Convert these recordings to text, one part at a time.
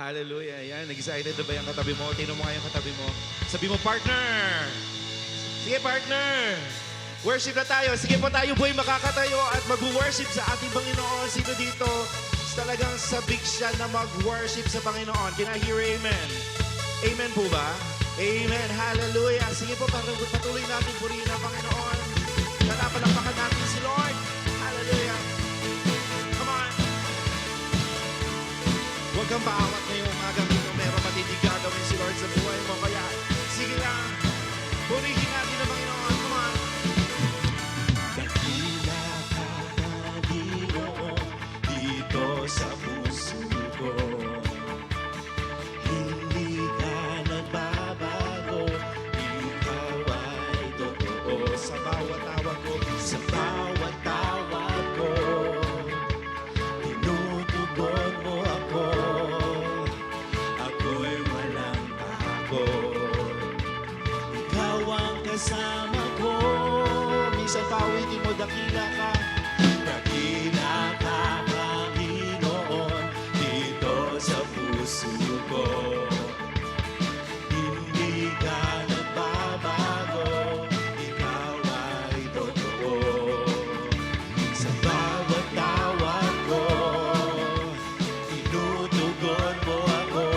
Hallelujah. Yan, nag-excited na ba yung katabi mo? Tingnan mo nga yung katabi mo. Sabi mo, partner! Sige, partner! Worship na tayo. Sige po, tayo po'y makakatayo at mag-worship sa ating Panginoon. Sino dito? Talagang sabik siya na mag-worship sa Panginoon. Can I hear amen? Amen po ba? Amen. Hallelujah. Sige po, patuloy natin purihin ang Panginoon. Palakpakan natin si Lord. Hallelujah. Come on. Huwag kang paawat ngayong umaga kung meron matindi gagawin si Lord sa buhay mo. Kaya, sige lang. Purihin natin ang Panginoon. Come on. Dakila ka, Panginoon, dito sa puso ko. Hindi ka nagbabago, ikaw ay totoo. Sa bawat tawag ko, sa bawat tawag ko, tinutugon mo ako. Ako'y walang bago. Ikaw ang kasama ko. Minsan pawitin mo, dakila ka. Dakila ka, Panginoon, dito sa puso ko. Hindi ka nagbabago, ikaw ay totoo. Sa bawat tawag ko, tinutugon mo ako.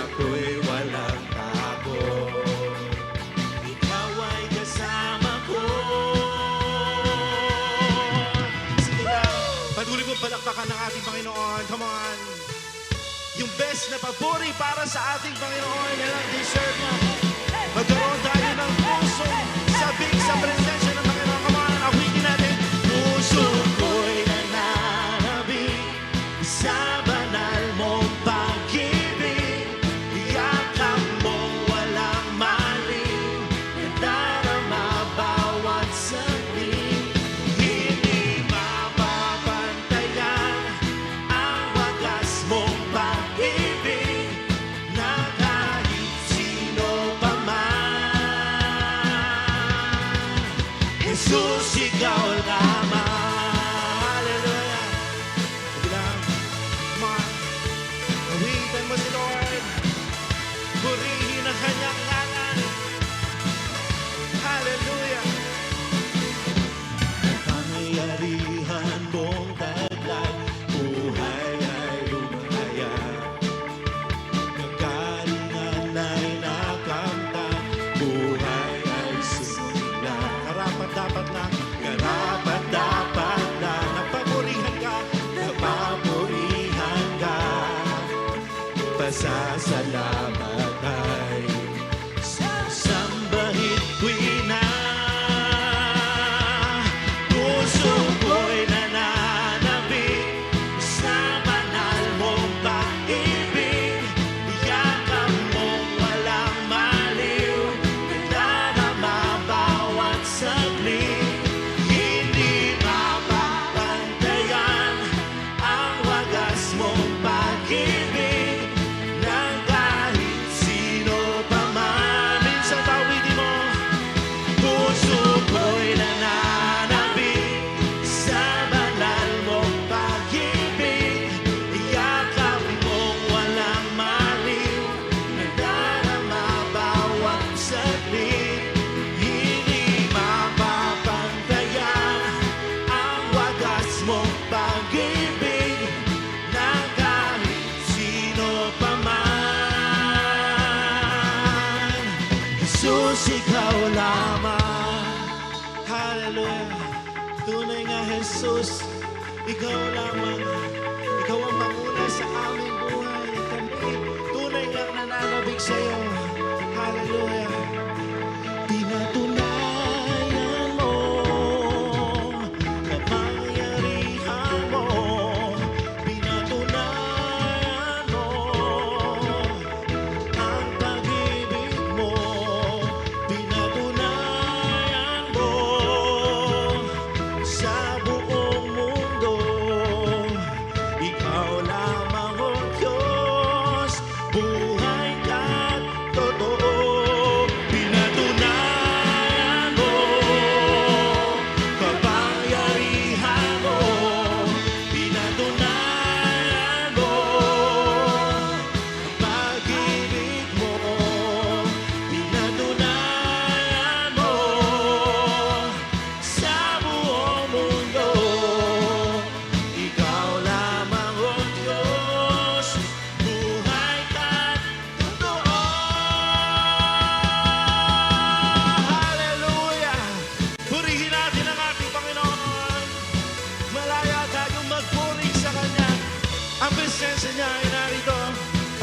Ako'y walang tago. Ikaw ay kasama ko. Sige lang, patuloy mo palakpakan ng ating Panginoon. Come on. Yung best na papuri para sa ating Panginoon, yan ang deserve mo. Magkaroon tayo ng pusong sabik sa presensya ng Panginoon. Come on, awitin natin. Puso ko'y nananabik sa banal mong pag-ibig. Yakap mo walang mali, nadarama bawat saglit. Hindi mapapantayan ang wagas mong pag-ibig na kahit sino pa man. Jesus, ikaw lamang. Hallelujah. Sabi lang, come on. Awitan mo si Lord. Purihin ang kanyang ngalan. Hallelujah. Pangyarihan mong taglay, buhay ay lumaya. Kagalingan ay nakamtan, buhay ay sumula. Karapat-dapat na, napapurihan ka, pasasalamat ay sambahin ko'y na. Puso ko'y nananabik sa banal mong pag-ibig. Yakap mong walang maliw, nadarama bawat saglit. Hindi mapapantayan ang wagas mong pag-ibig ng kahit sino pa man. Minsan pawitin mo. Puso ko'y nananabik sa banal mong pag-ibig. Yakap mong walang maliw, nadarama bawat saglit. Hindi mapapantayan ang wagas mong pag-ibig na kahit sino pa man. Jesus, ikaw lamang. Hallelujah. Tunay nga, Jesus, ikaw lamang. Ikaw ang manguna sa aming buhay. Kami tunay nga nananabik sa iyo. Hallelujah. Pinatunayan mo, kapangyarihan mo. Pinatunayan mo ang pag-ibig mo. Pinatunayan mo sa buong mundo. Ikaw lamang ang Diyos, buhay ka't totoo.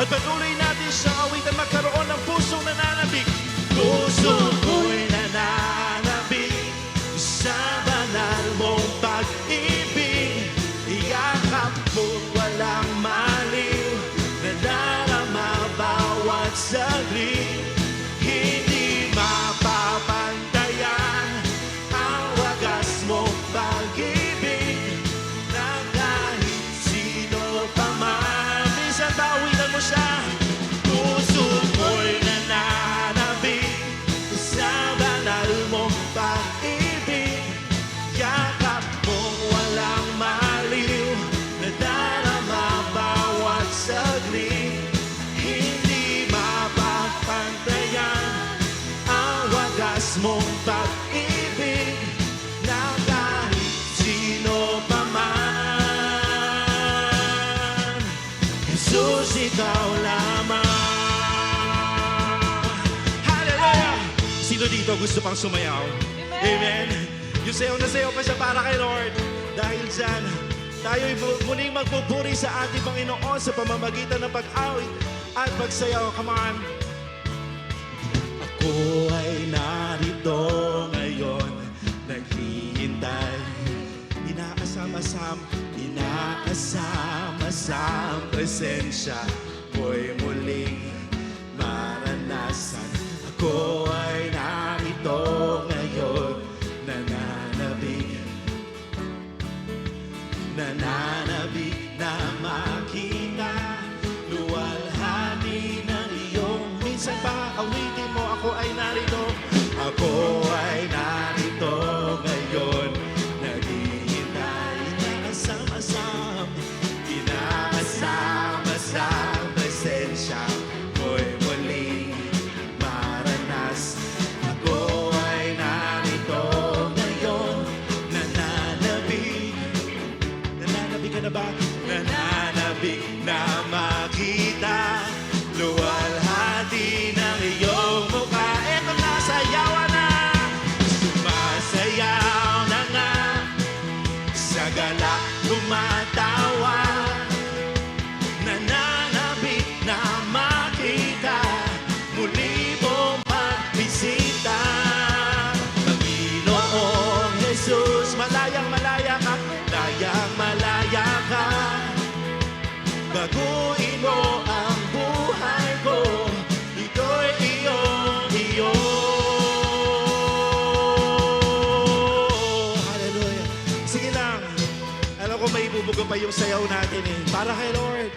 At patuloy natin siyang awitan, magkaroon ng pusong nananabik. Puso ko'y nananabik sa banal mong pag-ibig. Iyakap mo walang maliw, nadarama bawat saglit. Hindi mapapantayan ang wagas mong pag-ibig na kahit sino pa man. Minsan bawitan mo siya. Puso ko'y nananabik sa banal mong pag-ibig. Yakap mo walang maliw, nadarama bawat saglit. Hindi mapapantayan ang wagas mong pag-ibig na kahit sino pa man. Jesus, ikaw lamang. Hallelujah! Sino dito gusto pang sumayaw? Amen. Yung sayaw na sayaw pa siya para kay Lord. Dahil dyan, tayo'y muling magpupuri sa ating Panginoon sa pamamagitan ng pag-awit at pagsayaw. Come on. Ako ay narito ngayon, naghihintay. Inaasam-asam presensya ko'y muling maranasan. Ako ay narito ngayon, nananabik na makita, luwalhati ng iyong minsan pa awitin mo. Ako ay narito, ako ay narito ngayon, naghihintay. Inaasam-asam presensya ko'y muling maranas. Ako ay narito ngayon, nananabik ka na ba? Nananabik na makita, luwalhati ng iyong mukha. Eto na, sayawan na, sumasayaw na nga, sa galak tumatawa. Nananabik na makita, muli mong magbisita. Panginoong Jesus, malayang malaya ka, malayang malaya ka. Baguhin mo ang buhay ko, ito'y iyo. Hallelujah. Sige lang. Alam ko may ibubuga pa yung sayaw natin eh. Para kay Lord.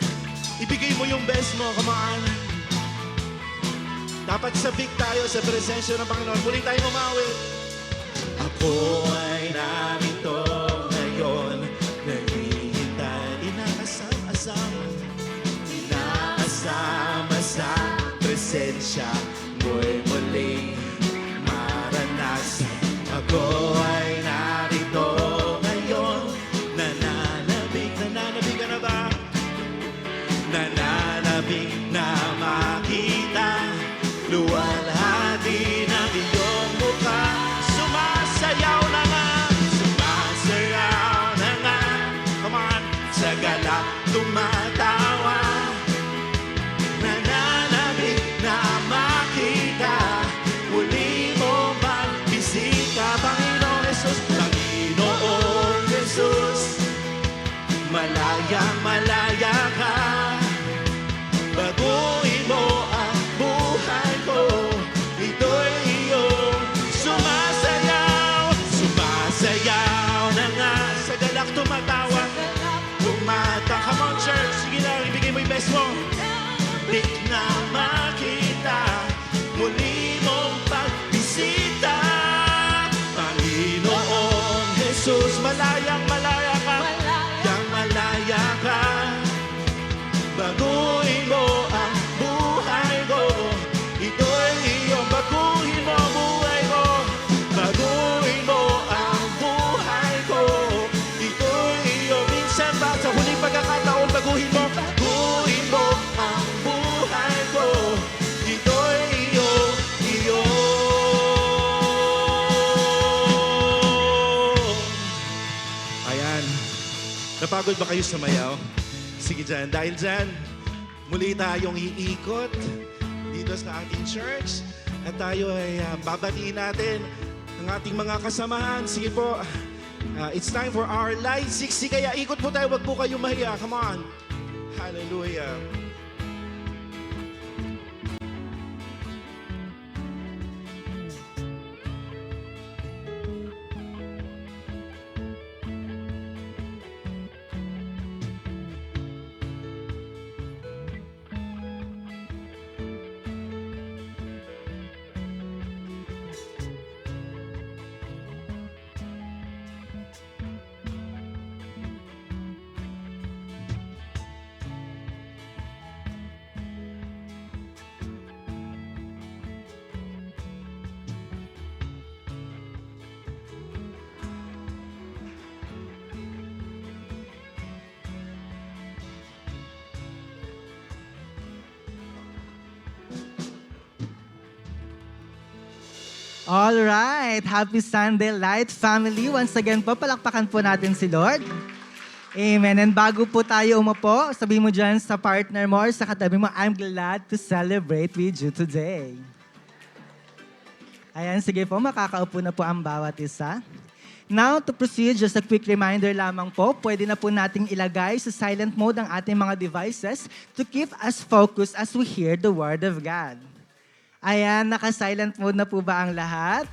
Ibigay mo yung best mo. Come on. Dapat sabik tayo sa presensya ng Panginoon. Muli tayo umawi. Ako ay narito ngayon, naghihintay. Inaasam-asam presensya mo'y muling maranasan. Ako ay narito ngayon, nananabik ka na ba? Nananabik na makita, luwalhati ng iyong mukha. Sumasayaw na nga, come on, sa galak tumatawa. Nananabik na makita, muli mo magbisita. Panginoong Jesus, Panginoong Jesus, malayang malaya ka. Baguhin mo ang buhay ko, ito'y iyong sumasayaw na nga, sa galak tumatawa. Come on church, sige lang, ibigay mo yung best mo. Di na makita, muli mong pagbisita. Panginoong Jesus, malayang malaya ka, yang malaya ka. Baguhin mo ang buhay ko, ito'y iyong. Baguhin mo ang buhay ko, baguhin mo ang buhay ko, ito'y iyong. Minsan ba sa huling pagkakataon, baguhin mo ang buhay ko, ito'y iyo. Ayan. Napagod ba kayo sumayaw? Sige dyan. Dahil dyan, Muli tayong iikot dito sa ating church at tayo ay babatiin natin ang ating mga kasamahan. Sige po, it's time for our Light 60. Kaya ikot po tayo, wag po kayong mahiya. Come on. Hallelujah. All right, happy Sunday Light family. Once again po, palakpakan po natin si Lord. Amen. And bago po tayo umupo, sabi mo dyan sa partner mo or sa katabi mo, I'm glad to celebrate with you today. Ayan, sige po, makakaupo na po ang bawat isa. Now, to proceed, just a quick reminder lamang po, pwede na po nating ilagay sa silent mode ang ating mga devices to keep us focused as we hear the Word of God. Ayan, naka-silent mode na po ba ang lahat?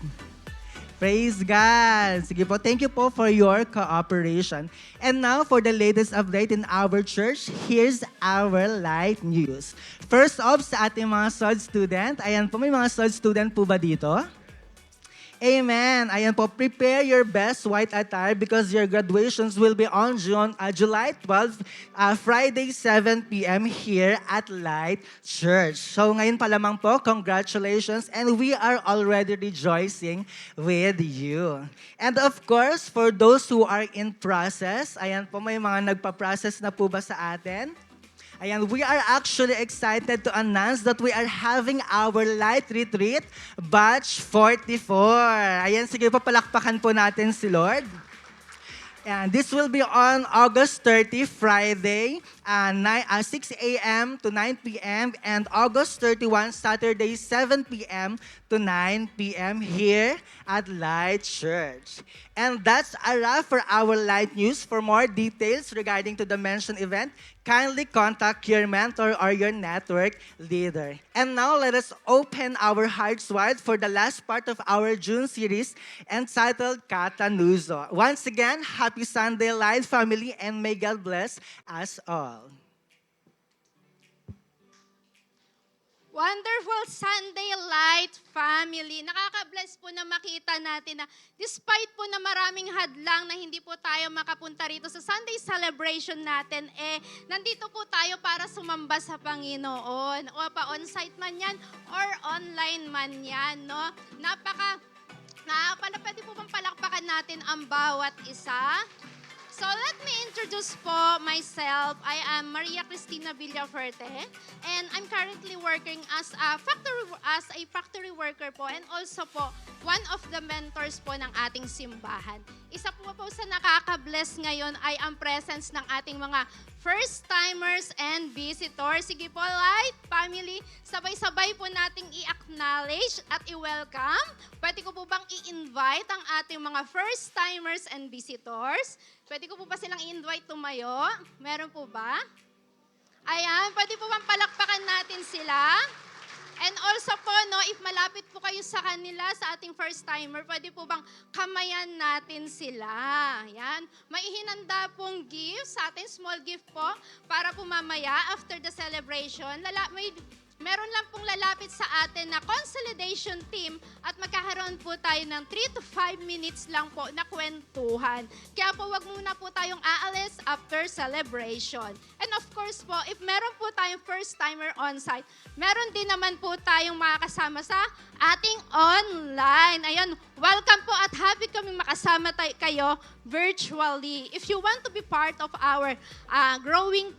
Praise God! Sige po, thank you po for your cooperation. And now, for the latest update in our church, here's our light news. First off, sa ating mga SOD student, ayan po, may mga SOD student po ba dito? Amen. Ayan po, prepare your best white attire because your graduations will be on July 12, Friday 7 p.m. here at Light Church. So ngayon pa lamang po, congratulations and we are already rejoicing with you. And of course, for those who are in process, ayan po, may mga nagpa-process na po ba sa atin? Ayan, we are actually excited to announce that we are having our Light Retreat Batch 44. Ayan, sige po, palakpakan po natin si Lord. And this will be on August 30, Friday, 6 a.m. to 9 p.m. and August 31, Saturday, 7 p.m. to 9 p.m. here at Light Church. And that's a wrap for our Light News. For more details regarding to the mentioned event, kindly contact your mentor or your network leader. And now let us open our hearts wide for the last part of our June series entitled Katanuzo. Once again, happy Sunday Light family and may God bless us all. Wonderful Sunday Light family. Nakaka-bless po na makita natin na despite po na maraming hadlang na hindi po tayo makapunta rito sa Sunday celebration natin, nandito po tayo para sumamba sa Panginoon. O pa on-site man yan or online man yan, no? Pwede po bang palakpakan natin ang bawat isa? So let me introduce po myself. I am Maria Cristina Villaferte and I'm currently working as a factory worker po and also po one of the mentors po ng ating simbahan. Isa po sa nakaka-bless ngayon ay ang presence ng ating mga first-timers and visitors. Sige po, Light family, sabay-sabay po nating i-acknowledge at i-welcome. Pwede ko po bang i-invite ang ating mga first-timers and visitors? Pwede ko po ba silang i-invite tumayo? Meron po ba? Ayan, pwede po bang palakpakan natin sila? And also po, no, if malapit po kayo sa kanila, sa ating first-timer, pwede po bang kamayan natin sila? Yan. May hinanda pong gift sa ating small gift po para po mamaya after the celebration. Meron lang pong lalapit sa atin na consolidation team at magkakaroon po tayo ng 3 to 5 minutes lang po na kwentuhan. Kaya po wag muna po tayong aalis after celebration. And of course po, if meron po tayong first timer on site, meron din naman po tayong makakasama sa ating online. Ayun, welcome po at happy kaming makasama kayo virtually. If you want to be part of our growing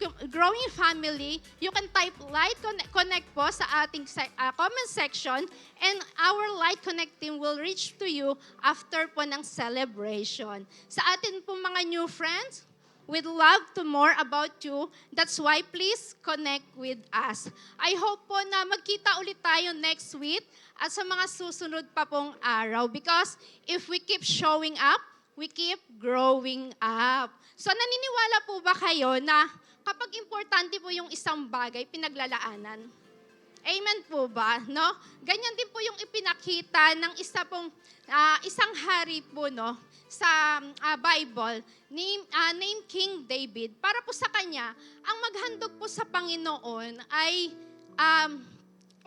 family, you can type Light Connect po sa ating comment section and our Light Connect team will reach to you after po ng celebration. Sa atin po mga new friends, we'd love to more about you. That's why please connect with us. I hope po na magkita ulit tayo next week at sa mga susunod pa pong araw. Because if we keep showing up, we keep growing up. So naniniwala po ba kayo na kapag importante po yung isang bagay, pinaglalaanan? Amen po ba? No? Ganyan din po yung ipinakita ng isang hari po, no, sa Bible, named King David. Para po sa kanya, ang maghandog po sa Panginoon ay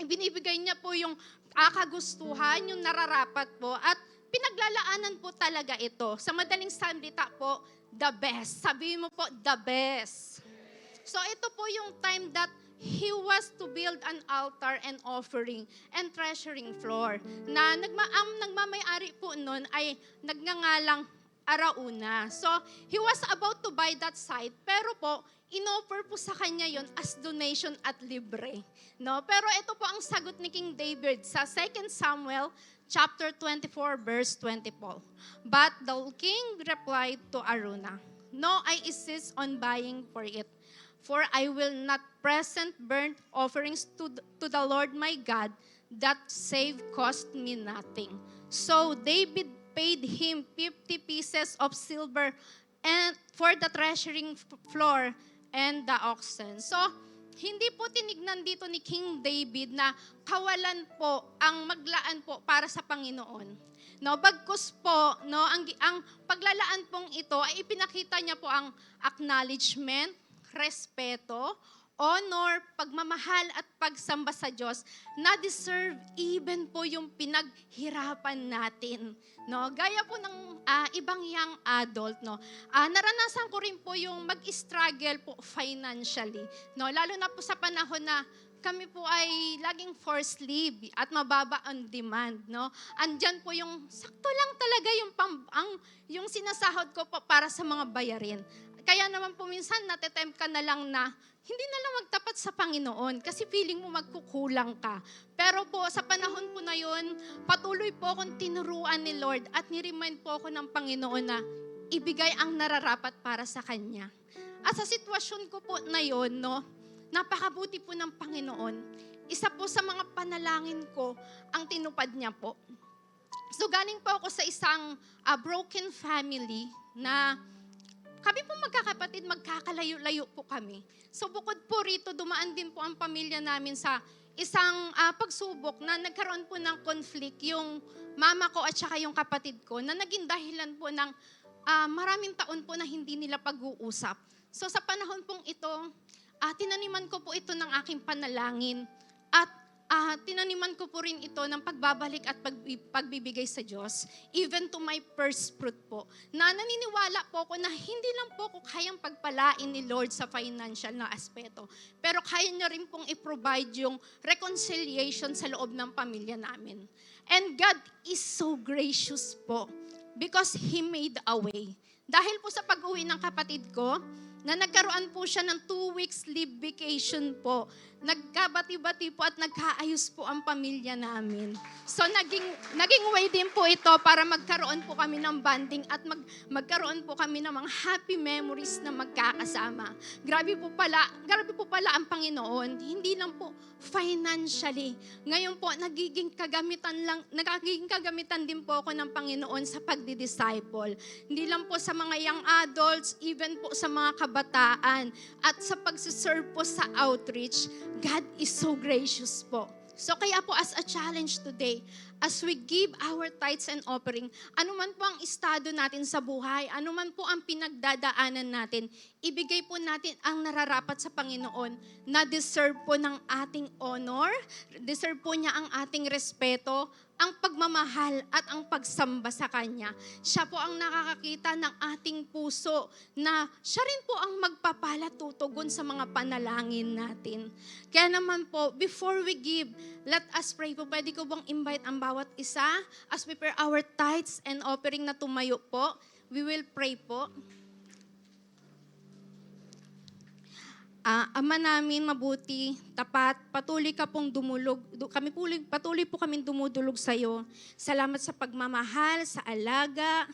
ibinibigay niya po yung kagustuhan, yung nararapat po, at pinaglalaanan po talaga ito. Sa madaling salita po, the best. Sabihin mo po, the best. So ito po yung time that he was to build an altar and offering and treasuring floor. Na nagmamayari po nun ay nagngangalang Arauna. So he was about to buy that site, pero po, inoffer po sa kanya yon as donation at libre. No? Pero ito po ang sagot ni King David sa 2 Samuel chapter 24 verse 20 po. But the king replied to Arauna, "No, I insist on buying for it. For I will not present burnt offerings to the Lord my God, that save cost me nothing." So David paid him 50 pieces of silver and for the treasuring floor and the oxen. So, hindi po tinignan dito ni King David na kawalan po ang maglaan po para sa Panginoon. No, bagkus po, no, ang paglalaan pong ito ay ipinakita niya po ang acknowledgement, respeto, honor, pagmamahal at pagsamba sa Diyos na deserve even po yung pinaghirapan natin. No, gaya po ng ibang young adult, no. Naranasan ko rin po yung mag-struggle po financially, no. Lalo na po sa panahon na kami po ay laging forced leave at mababa on demand, no. Andyan po yung sakto lang talaga yung sinasahod ko po para sa mga bayarin. Kaya naman po minsan natitempt ka na lang na hindi na lang magtapat sa Panginoon kasi feeling mo magkukulang ka. Pero po sa panahon po na yun, patuloy po akong tinuruan ni Lord at niremind po ako ng Panginoon na ibigay ang nararapat para sa Kanya. At sa sitwasyon ko po na yun, no, napakabuti po ng Panginoon. Isa po sa mga panalangin ko ang tinupad niya po. So galing po ako sa isang broken family na kami po magkakapatid, magkakalayo-layo po kami. So bukod po rito, dumaan din po ang pamilya namin sa isang pagsubok na nagkaroon po ng conflict yung mama ko at saka yung kapatid ko na naging dahilan po ng maraming taon po na hindi nila pag-uusap. So sa panahon pong ito, tinaniman ko po ito ng aking panalangin at tinaniman ko po rin ito ng pagbabalik at pagbibigay sa Diyos, even to my first fruit po. Na naniniwala po ako na hindi lang po ko kayang pagpalain ni Lord sa financial na aspeto, pero kaya niya rin pong i-provide yung reconciliation sa loob ng pamilya namin. And God is so gracious po because He made a way. Dahil po sa pag-uwi ng kapatid ko, na nagkaroon po siya ng 2 weeks leave vacation po. Nagkabati-bati po at nagkaayos po ang pamilya namin. So naging way din po ito para magkaroon po kami ng bonding at magkaroon po kami ng mga happy memories na magkakasama. Grabe po pala ang Panginoon. Hindi lang po financially. Ngayon po nagiging kagamitan din po ako ng Panginoon sa pagdi-disciple. Hindi lang po sa mga young adults, even po sa mga kabataan at sa pagsiserve po sa outreach. God is so gracious po. So kaya po as a challenge today, as we give our tithes and offering, anuman po ang estado natin sa buhay, anuman po ang pinagdadaanan natin, ibigay po natin ang nararapat sa Panginoon na deserve po ng ating honor, deserve po niya ang ating respeto, ang pagmamahal at ang pagsamba sa Kanya. Siya po ang nakakakita ng ating puso na siya rin po ang magpapala tutugon sa mga panalangin natin. Kaya naman po, before we give, let us pray po. Pwede ko bang invite ang bawat isa as we prepare our tithes and offering na tumayo po? We will pray po. Ama namin mabuti, tapat, patuloy ka pong patuloy po kaming dumudulog sa iyo. Salamat sa pagmamahal, sa alaga,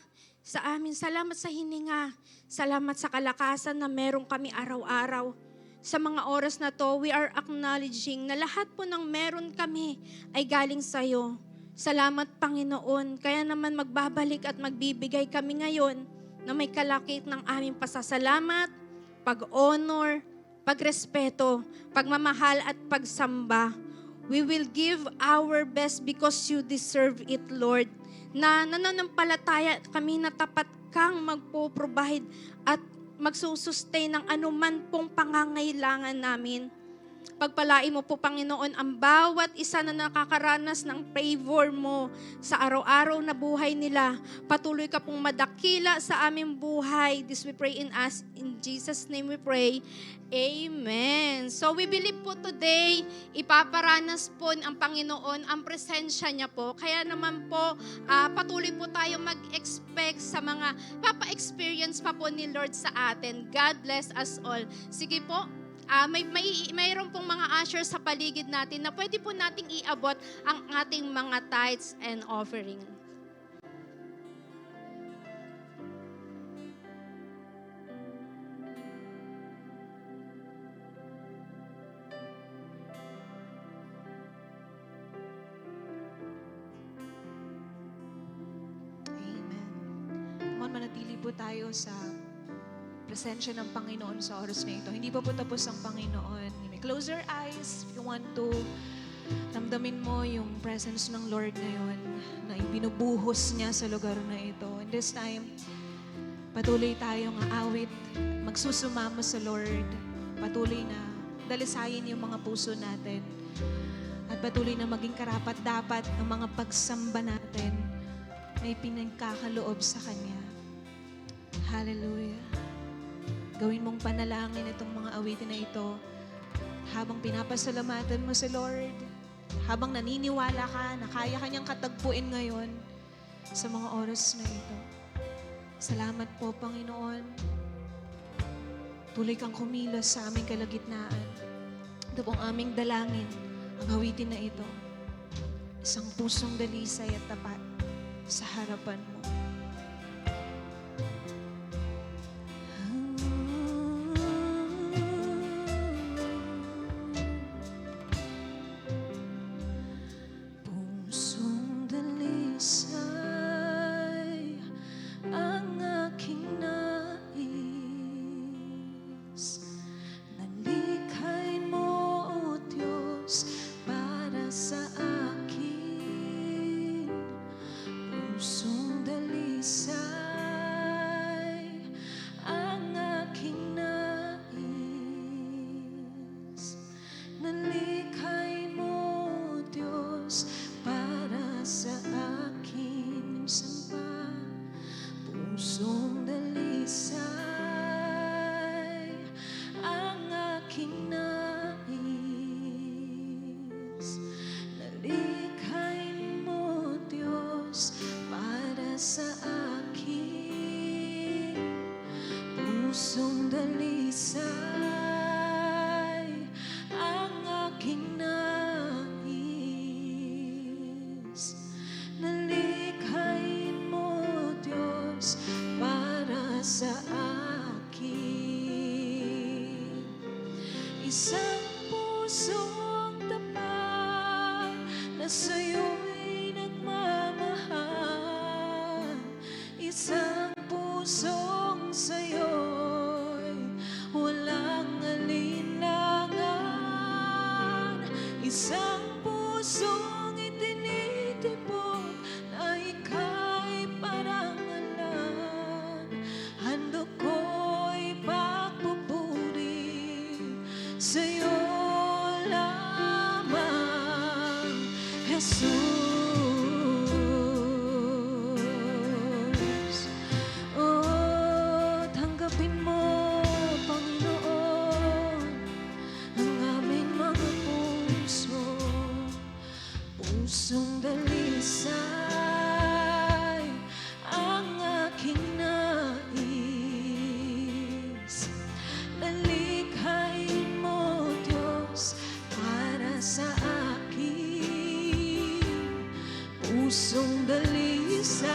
sa amin. Salamat sa hininga. Salamat sa kalakasan na meron kami araw-araw. Sa mga oras na to, we are acknowledging na lahat po ng meron kami ay galing sa iyo. Salamat, Panginoon. Kaya naman magbabalik at magbibigay kami ngayon na may kalakip ng aming pasasalamat, pag-honor, pagrespeto, pagmamahal at pagsamba. We will give our best because you deserve it, Lord. Na nananampalataya kami na tapat kang magpo-provide at magsusustain ng anuman pong pangangailangan namin. Pagpalain mo po, Panginoon, ang bawat isa na nakakaranas ng favor mo sa araw-araw na buhay nila. Patuloy ka pong madakila sa aming buhay. This we pray in Jesus' name we pray. Amen. So we believe po today, ipaparanas po ang Panginoon ang presensya niya po. Kaya naman po, patuloy po tayo mag-expect sa mga papa-experience pa po ni Lord sa atin. God bless us all. Sige po. Mayroon pong mga ushers sa paligid natin na pwede po nating iabot ang ating mga tithes and offering. Amen. Manatili po tayo sa presensya ng Panginoon sa oras na ito. Hindi pa po tapos ang Panginoon. You may close your eyes if you want to. Ramdamin mo yung presence ng Lord ngayon na ibinubuhos niya sa lugar na ito. And this time, patuloy tayong aawit, magsusumama sa Lord. Patuloy na dalisayin yung mga puso natin. At patuloy na maging karapat-dapat ang mga pagsamba natin may pinagkakaloob sa Kanya. Hallelujah. Gawin mong panalangin itong mga awitin na ito habang pinapasalamatan mo sa Lord, habang naniniwala ka na kaya Kanyang katagpuin ngayon sa mga oras na ito. Salamat po, Panginoon. Tuloy kang kumilos sa aming kalagitnaan. Ito pong aming dalangin, ang awitin na ito. Isang pusong dalisay at tapat sa harapan mo. Pusong dalisay ang aking nais. Nalikhain mo, O Diyos, para sa akin. Pusong dalisay ang aking nais. Nalikhain mo, O Diyos, para sa akin. Minsan pa, pusong dalisay ang aking nais. Nalikhain mo, Diyos, para sa akin. Pusong dalisay ang aking nais. Nalikhain mo, Diyos, para sa akin. Isang pusong tapat na sa'yo'y nagmamahal. Isang pusong sa'yo'y walang alinlangan. Isang pusong itinitipon na ika'y parangalan. Handog ko'y pagpupuri sa'yo lamang, Jesus. Oh, tanggapin mo, Panginoon, ang aming mga puso. Pusong dalisay ang aking nais. Nalikhain mo, Diyos, para sa akin. Pusong dalisay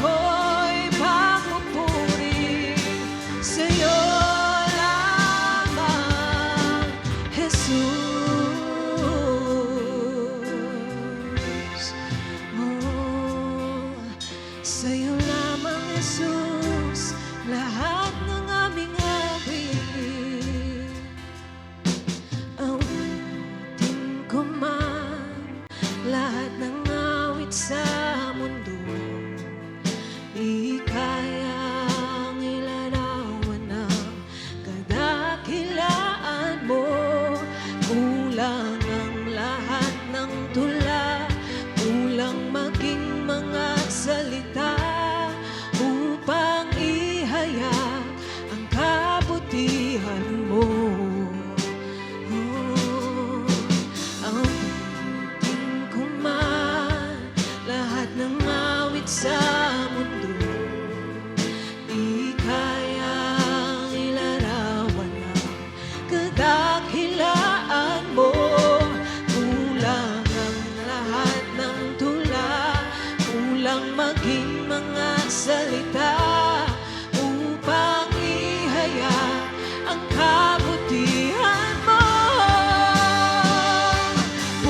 ko'y pagpupuri sa'yo lamang, Jesus. Oh, sa'yo lamang, Jesus, lahat ng aming awit. Awitin ko man lahat ng awit sa mundo, di kayang ilarawan ng kadakilaan mo. Kulang ang lahat ng tula, kulang maging mga salita upang ihayag ang kabutihan mo. Oh, awitin ko man lahat ng awit sa mundo, di kayang ilarawan ang kadakilaan mo. Kulang ang lahat ng tula, kulang maging mga salita upang ihayag ang kabutihan mo.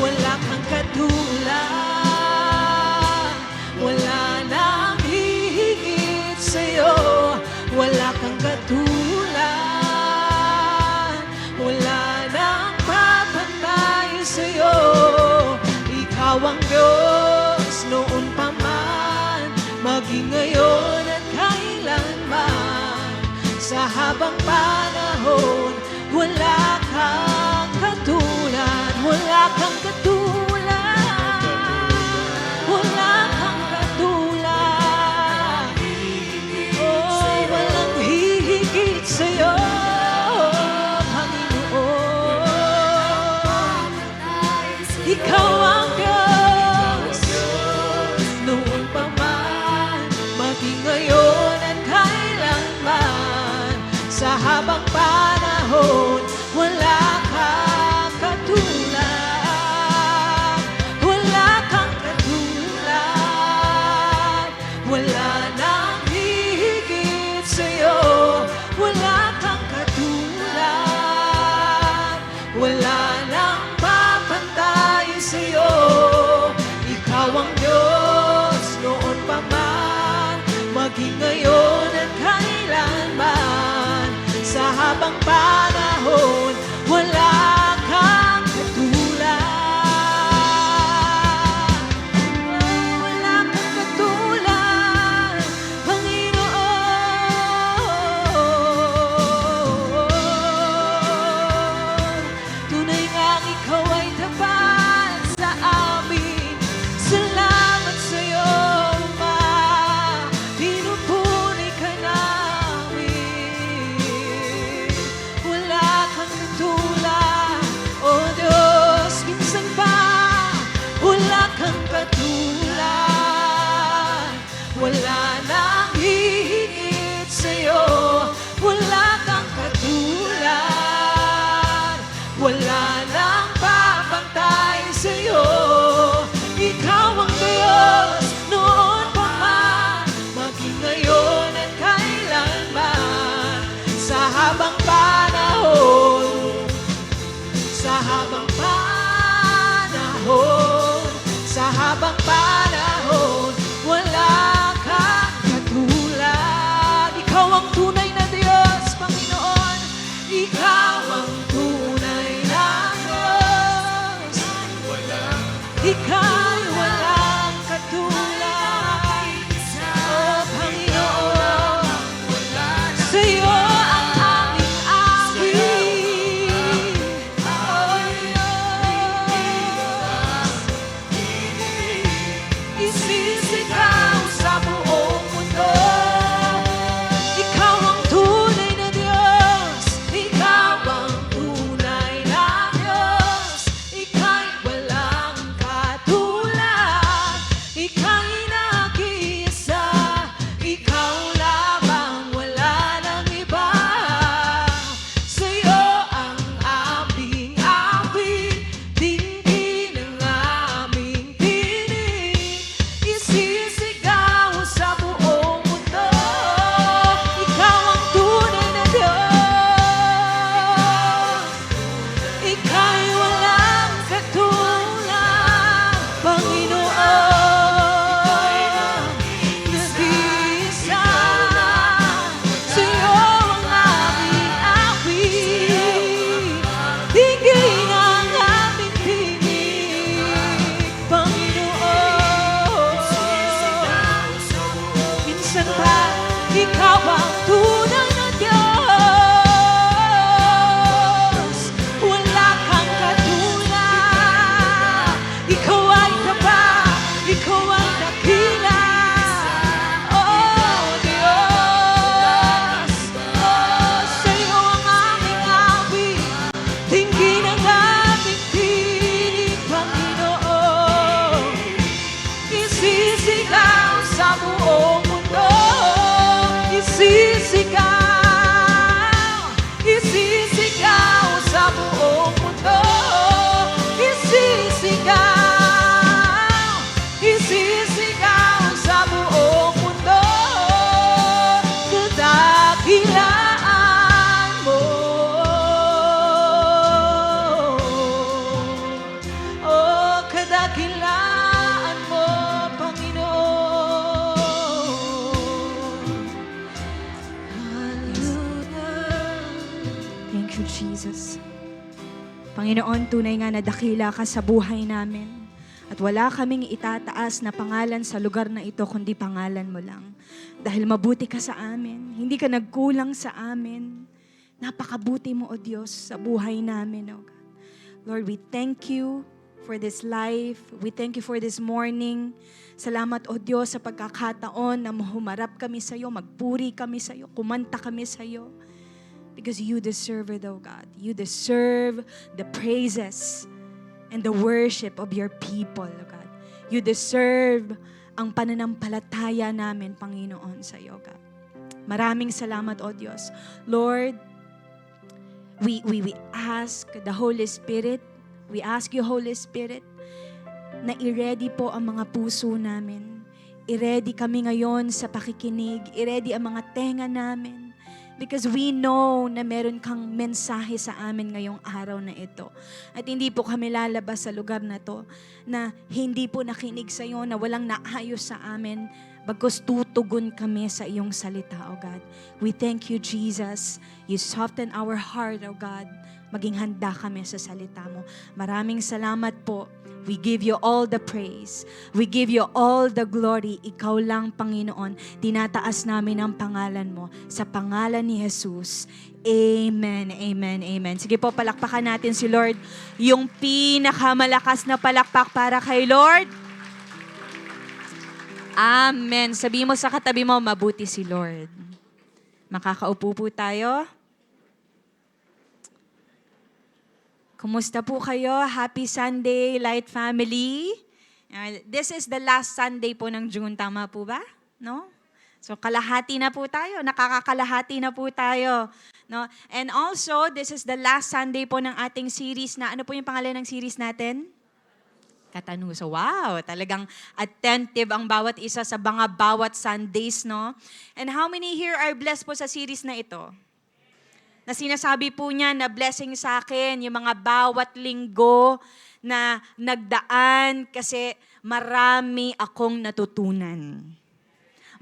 Wala kang katulad, wala nang hihigit sa'yo. Wala kang katulad, wala nang papantay sa'yo. Ikaw ang Diyos noon pa man, maging ngayon at kailanman. Sa habang panahon, wala kang katulad, wala kang katulad, wala kang katulad. Oh, walang hihigit sa'yo, Panginoon. Ikaw ang Diyos noon pa man, maging ngayon at kailanman. Sa habang panahon, wala kang katulad, wala kang katulad, wala nang hihigit sa'yo. Wala kang katulad, wala nang papantay sa'yo. Ikaw ang Diyos noon pa man, maging ngayon at kailanman. Sa habang panahon, wala kang katulad, wala kang katulad, Panginoon. Tunay ngang ikaw ay tapat sa amin. Salamat sa'yo, Ama. Pinupuri minsan pa, ikaw ang tunay na Diyos. Wala kang katulad. Ikaw ay tapat, ikaw ay dakila. Oh, Diyos. Oh, sa'yo ang aming awit. Tingin ang aming tinig, Panginoon. Isisigaw sa buong mundo. Isisigaw, isisigaw sa buong mundo. Isisigaw, isisigaw sa buong mundo. Kadakilaan mo. Oh, kadakilaan mo, Panginoon. Thank you, Jesus. Panginoon, tunay nga na dakila ka sa buhay namin. At wala kaming itataas na pangalan sa lugar na ito, kundi pangalan mo lang. Dahil mabuti ka sa amin. Hindi ka nagkulang sa amin. Napakabuti mo, O Diyos, sa buhay namin, O God. Lord, we thank you for this life. We thank you for this morning. Salamat, O Diyos, sa pagkakataon na humarap kami sa iyo, magpuri kami sa iyo, kumanta kami sa iyo. Because you deserve it, O God. You deserve the praises and the worship of your people, O God. You deserve ang pananampalataya namin, Panginoon, sa iyo, God. Maraming salamat, O Diyos. Lord, we ask the Holy Spirit, we ask you, Holy Spirit, na i-ready po ang mga puso namin. I-ready kami ngayon sa pakikinig. I-ready ang mga tenga namin. Because we know na meron kang mensahe sa amin ngayong araw na ito. At hindi po kami lalabas sa lugar na to na hindi po nakinig sa iyo, na walang naayos sa amin. Bagkus tutugon kami sa iyong salita, O God. We thank you, Jesus. You soften our heart, O God. Maging handa kami sa salita mo. Maraming salamat po. We give you all the praise. We give you all the glory. Ikaw lang, Panginoon. Tinataas namin ang pangalan mo. Sa pangalan ni Jesus. Amen, amen, amen. Sige po, palakpakan natin si Lord. Yung pinakamalakas na palakpak para kay Lord. Amen. Sabi mo sa katabi mo, mabuti si Lord. Makakaupo po tayo. Kumusta po kayo? Happy Sunday, Light Family. This is the last Sunday po ng June, tama po ba? No? So kalahati na po tayo, nakakakalahati na po tayo. No? And also, this is the last Sunday po ng ating series na, ano po yung pangalan ng series natin? Katanuso. Wow, talagang attentive ang bawat isa sa mga bawat Sundays, no? And how many here are blessed po sa series na ito? Na sinasabi po niya na blessing sa akin yung mga bawat linggo na nagdaan kasi marami akong natutunan.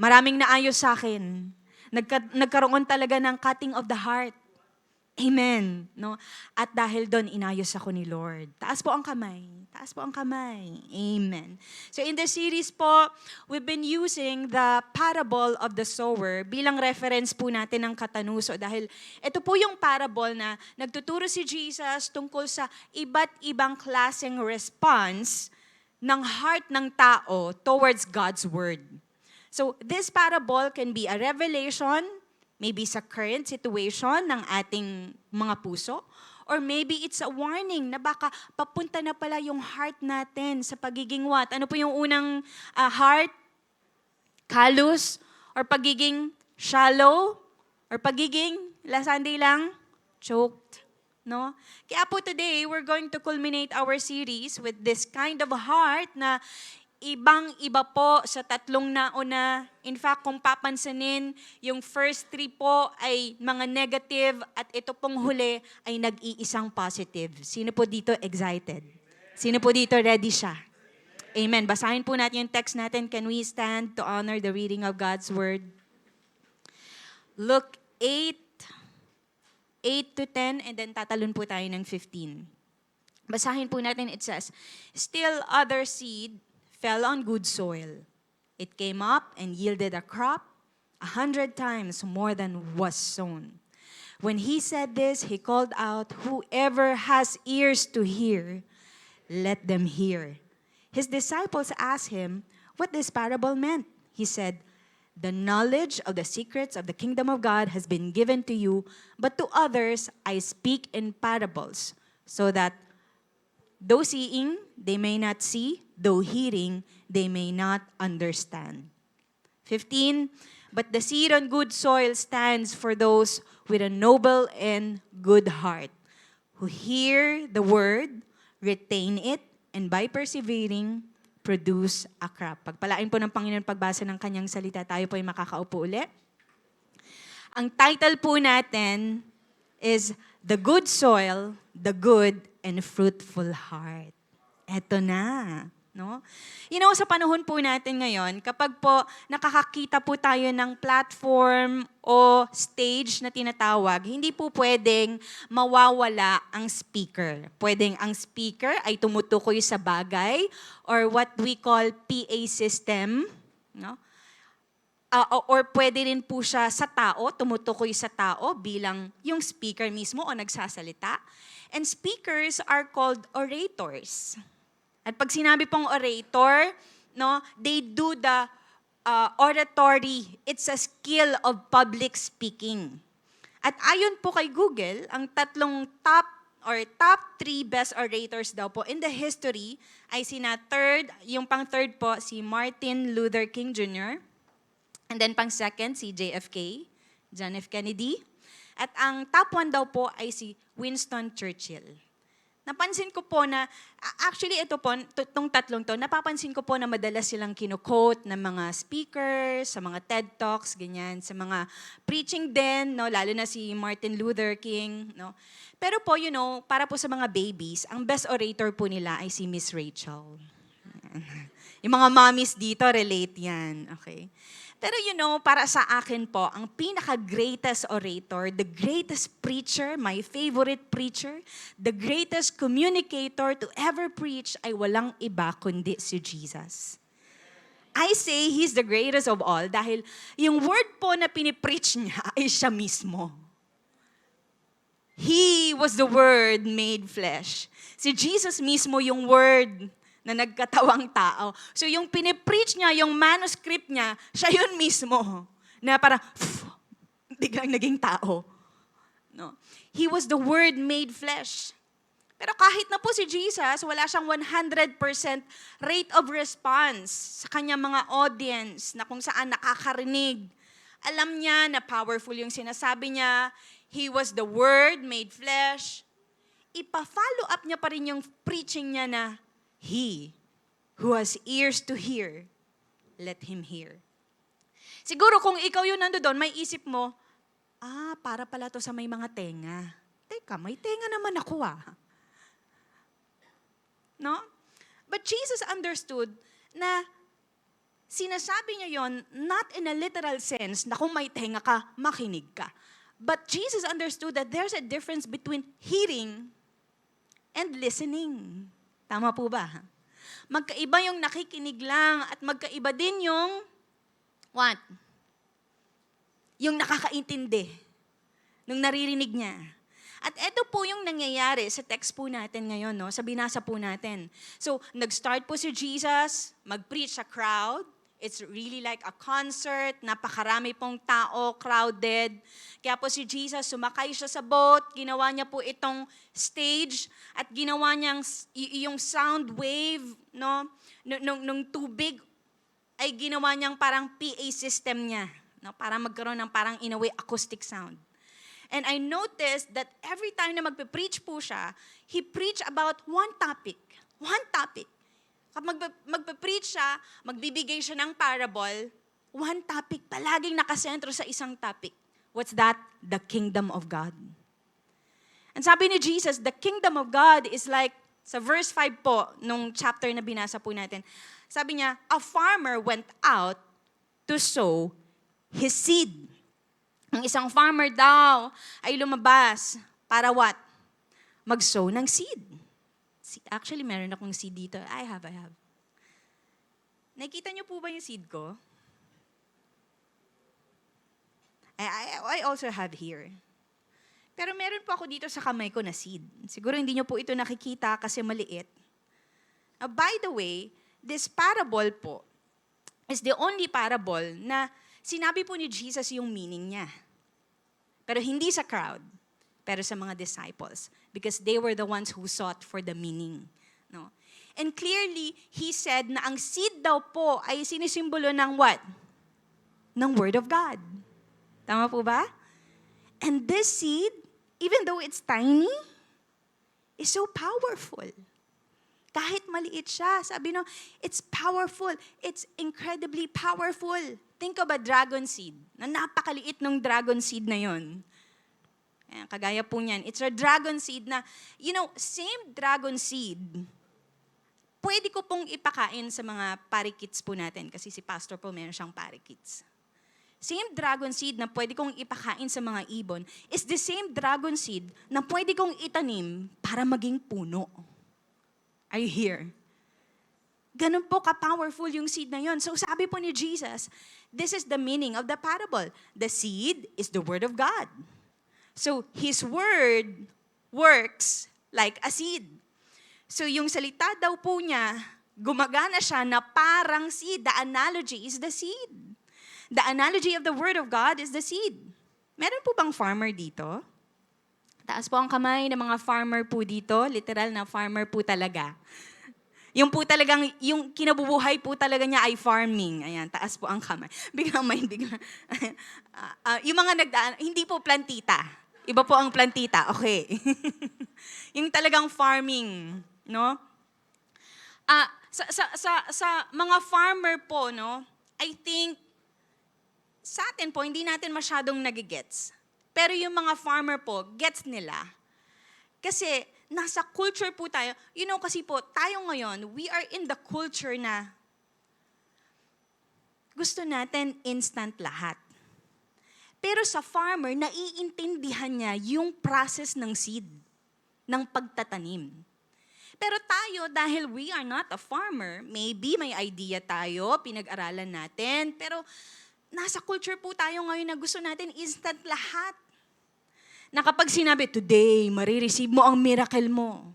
Maraming naayos sa akin. Nagkaroon talaga ng cutting of the heart. Amen. No? At dahil doon, inayos ako ni Lord. Taas po ang kamay. Taas po ang kamay. Amen. So in this series po, we've been using the parable of the sower bilang reference po natin ng katanuso. Dahil ito po yung parable na nagtuturo si Jesus tungkol sa iba't ibang klaseng response ng heart ng tao towards God's word. So this parable can be a revelation, maybe sa current situation ng ating mga puso, or maybe it's a warning na baka papunta na pala yung heart natin sa pagiging what? Ano po yung unang heart? Callous? Or pagiging shallow? Or pagiging, last Sunday lang, choked? No? Kaya po today, we're going to culminate our series with this kind of heart na ibang-iba po sa tatlong nauna. In fact, kung papansanin, yung first three po ay mga negative at ito pong huli ay nag-iisang positive. Sino po dito excited? Sino po dito ready siya? Amen. Basahin po natin yung text natin. Can we stand to honor the reading of God's word? Luke 8 to 10, and then tatalon po tayo ng 15. Basahin po natin, it says, "Still other seed fell on good soil. It came up and yielded a crop, 100 times more than was sown. When he said this, he called out, "Whoever has ears to hear, let them hear." His disciples asked him what this parable meant. He said, "The knowledge of the secrets of the kingdom of God has been given to you, but to others I speak in parables, so that though seeing, they may not see, though hearing, they may not understand." 15, but the seed on good soil stands for those with a noble and good heart, who hear the word, retain it, and by persevering, produce a crop. Pagpalain po ng Panginoon pagbasa ng kanyang salita, tayo po ay makakaupo ulit. Ang title po natin is The Good Soil, the Good and Fruitful Heart. Eto na. No? Sa panahon po natin ngayon, kapag po nakakakita po tayo ng platform o stage na tinatawag, hindi po pwedeng mawawala ang speaker. Pwedeng ang speaker ay tumutukoy sa bagay or what we call PA system. No? Or pwede rin po siya sa tao, tumutukoy sa tao bilang yung speaker mismo o nagsasalita. And speakers are called orators. At pag sinabi pong orator, no, they do the oratory. It's a skill of public speaking. At ayon po kay Google, ang tatlong top 3 best orators daw po in the history ay yung pang third po, si Martin Luther King Jr., and then pang second, si JFK, John F. Kennedy. At ang top 1 daw po ay si Winston Churchill. Napansin ko po na, actually ito po, itong tatlong to, napapansin ko po na madalas silang kino-quote ng mga speakers, sa mga TED Talks, ganyan, sa mga preaching din, no, lalo na si Martin Luther King. No. Pero po, para po sa mga babies, ang best orator po nila ay si Miss Rachel. Yung mga mommies dito, relate yan. Okay. Pero para sa akin po, ang pinaka-greatest orator, the greatest preacher, my favorite preacher, the greatest communicator to ever preach ay walang iba kundi si Jesus. I say He's the greatest of all dahil yung word po na pinipreach niya ay siya mismo. He was the Word made flesh. Si Jesus mismo yung Word na nagkatawang tao. So yung pinipreach niya, yung manuscript niya, siya yun mismo. Na parang, biglang naging tao. No? He was the Word made flesh. Pero kahit na po si Jesus, wala siyang 100% rate of response sa kanyang mga audience na kung saan nakakarinig. Alam niya na powerful yung sinasabi niya. He was the Word made flesh. Ipa-follow up niya pa rin yung preaching niya na, He who has ears to hear, let him hear. Siguro kung ikaw yung nandoon, may isip mo, para pala to sa may mga tenga. Teka, may tenga naman ako No? But Jesus understood na sinasabi niya yon not in a literal sense na kung may tenga ka, makinig ka. But Jesus understood that there's a difference between hearing and listening. Tama po ba? Magkaiba yung nakikinig lang at magkaiba din yung what? Yung nakakaintindi nung naririnig niya. At ito po yung nangyayari sa text po natin ngayon, no? Sa binasa po natin. So, nag-start po si Jesus, mag-preach sa crowd. It's really like a concert, napakarami pong tao, crowded. Kaya po si Jesus, sumakay siya sa boat, ginawa niya po itong stage, at ginawa niyang yung sound wave, no, nung tubig, ay ginawa niyang parang PA system niya, no, para magkaroon ng parang in a way acoustic sound. And I noticed that every time na magpe-preach po siya, he preached about one topic. One topic. Kapag magpe-preach siya, magbibigay siya ng parable, one topic, palaging nakasentro sa isang topic. What's that? The kingdom of God. And sabi ni Jesus, the kingdom of God is like, sa verse 5 po, nung chapter na binasa po natin, sabi niya, a farmer went out to sow his seed. Ang isang farmer daw ay lumabas para what? Mag-sow ng seed. Actually, meron akong seed dito. I have. Nakita niyo po ba yung seed ko? I also have here. Pero meron po ako dito sa kamay ko na seed. Siguro hindi nyo po ito nakikita kasi maliit. By the way, this parable po is the only parable na sinabi po ni Jesus yung meaning niya. Pero hindi sa crowd, pero sa mga disciples. Because they were the ones who sought for the meaning. No? And clearly, he said na ang seed daw po ay sinisimbolo ng what? Ng Word of God. Tama po ba? And this seed, even though it's tiny, is so powerful. Kahit maliit siya, sabi no, it's powerful. It's incredibly powerful. Think of a dragon seed, na napakaliit ng dragon seed na yon. Ayan, kagaya po niyan. It's a dragon seed na, same dragon seed, pwede ko pong ipakain sa mga parikits po natin, kasi si Pastor po meron siyang parikits. Same dragon seed na pwede kong ipakain sa mga ibon is the same dragon seed na pwede kong itanim para maging puno. Are you here? Ganun po ka-powerful yung seed na yon. So sabi po ni Jesus, this is the meaning of the parable. The seed is the Word of God. So His Word works like a seed. So yung salita daw po niya, gumagana siya na parang seed. The analogy is the seed. The analogy of the Word of God is the seed. Meron po bang farmer dito? Taas po ang kamay ng mga farmer po dito. Literal na farmer po talaga. Yung po talagang, yung kinabubuhay po talaga niya ay farming. Ayan, taas po ang kamay. Biglang yung mga nagdaan, hindi po plantita. Iba po ang plantita. Okay. Yung talagang farming, no? Sa mga farmer po, no, I think, sa atin po, hindi natin masyadong nagigets. Pero yung mga farmer po, gets nila. Kasi nasa culture po tayo. Kasi po, tayo ngayon, we are in the culture na gusto natin instant lahat. Pero sa farmer, naiintindihan niya yung process ng seed, ng pagtatanim. Pero tayo, dahil we are not a farmer, maybe may idea tayo, pinag-aralan natin, pero nasa culture po tayo ngayon na gusto natin instant lahat. Na kapag sinabi, today, marireceive mo ang miracle mo.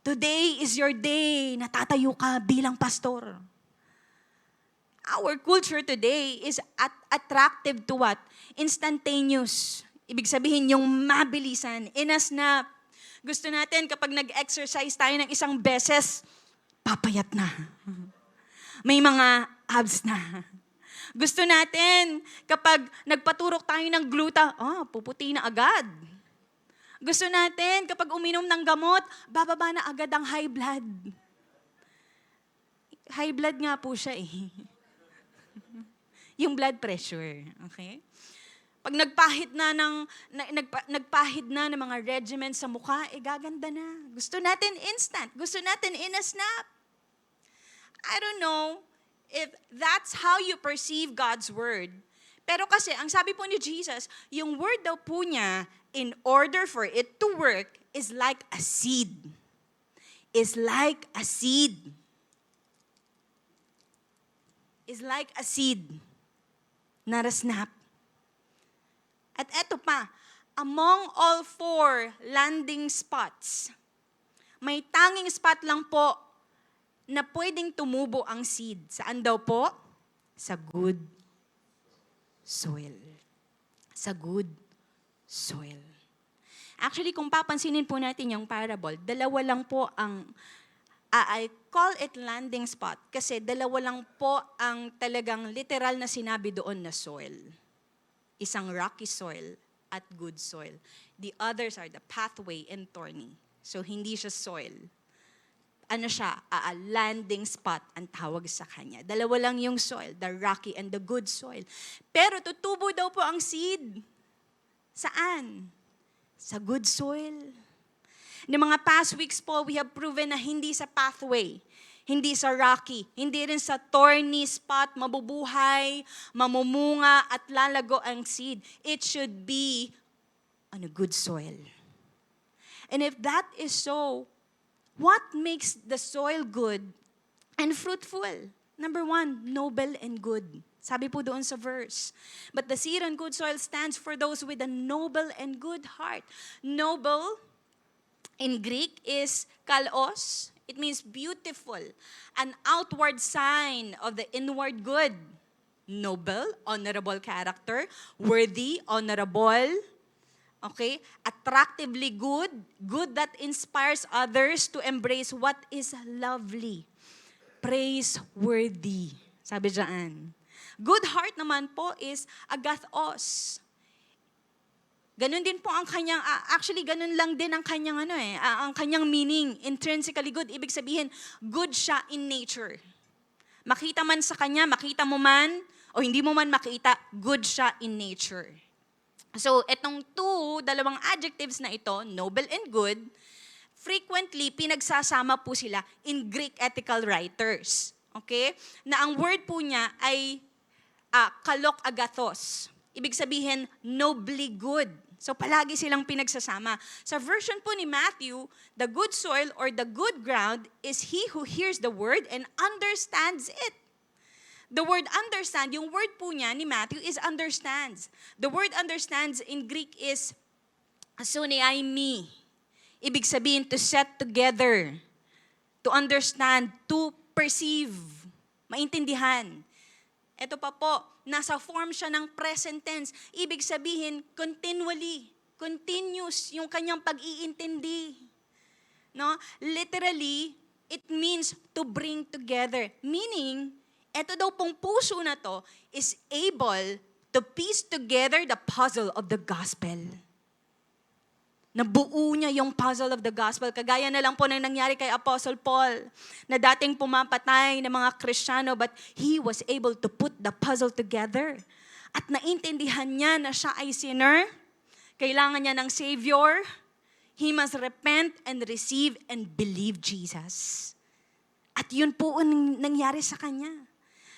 Today is your day, natatayo ka bilang pastor. Our culture today is attractive to what? Instantaneous. Ibig sabihin, yung mabilisan, in a snap. Gusto natin kapag nag-exercise tayo ng isang beses, papayat na. May mga abs na. Gusto natin, kapag nagpaturok tayo ng gluta, puputi na agad. Gusto natin, kapag uminom ng gamot, bababa na agad ang high blood. High blood nga po siya eh. Yung blood pressure, okay? Pag nagpahid na ng mga regimen sa mukha, gaganda na. Gusto natin instant. Gusto natin in a snap. I don't know if that's how you perceive God's word. Pero kasi, ang sabi po ni Jesus, yung word daw po niya, in order for it to work, is like a seed. Is like a seed. Is like a seed. Not a snap. At eto pa, among all 4 landing spots, may tanging spot lang po na pwedeng tumubo ang seed. Saan daw po? Sa good soil. Sa good soil. Actually, kung papansinin po natin yung parable, dalawa lang po ang, I call it landing spot, kasi dalawa lang po ang talagang literal na sinabi doon na soil. Isang rocky soil at good soil. The others are the pathway and thorny. So, hindi siya soil. Ano siya? A landing spot ang tawag sa kanya. Dalawa lang yung soil, the rocky and the good soil. Pero tutubo daw po ang seed. Saan? Sa good soil. Ng mga past weeks po, we have proven na hindi sa pathway, hindi sa rocky, hindi rin sa thorny spot, mabubuhay, mamumunga at lalago ang seed. It should be on a good soil. And if that is so, what makes the soil good and fruitful? Number 1, noble and good. Sabi po doon sa verse. But the seed on good soil stands for those with a noble and good heart. Noble in Greek is kalos. It means beautiful, an outward sign of the inward good. Noble, honorable character. Worthy, honorable. Okay? Attractively good. Good that inspires others to embrace what is lovely. Praiseworthy. Sabi dyan. Good heart naman po is agathos. Ganun din po ang kanyang, actually ganun lang din ang kanyang ang kanyang meaning, intrinsically good. Ibig sabihin, good siya in nature. Makita man sa kanya, makita mo man, o hindi mo man makita, good siya in nature. So, etong dalawang adjectives na ito, noble and good, frequently pinagsasama po sila in Greek ethical writers. Okay? Na ang word po niya ay kalok agathos. Ibig sabihin, nobly good. So palagi silang pinagsasama. Sa version po ni Matthew, the good soil or the good ground is he who hears the word and understands it. The word understand, yung word po niya ni Matthew is understands. The word understands in Greek is asuniaimi. Ibig sabihin to set together, to understand, to perceive, maintindihan. Ito pa po, nasa form siya ng present tense. Ibig sabihin, continually, continuous yung kanyang pag-iintindi. No? Literally, it means to bring together. Meaning, ito daw pong puso na to is able to piece together the puzzle of the gospel. Nabuo niya yung puzzle of the gospel. Kagaya na lang po ng nangyari kay Apostle Paul, na dating pumapatay ng mga Kristiyano, but he was able to put the puzzle together. At naintindihan niya na siya ay sinner, kailangan niya ng Savior, he must repent and receive and believe Jesus. At yun po ang nangyari sa kanya.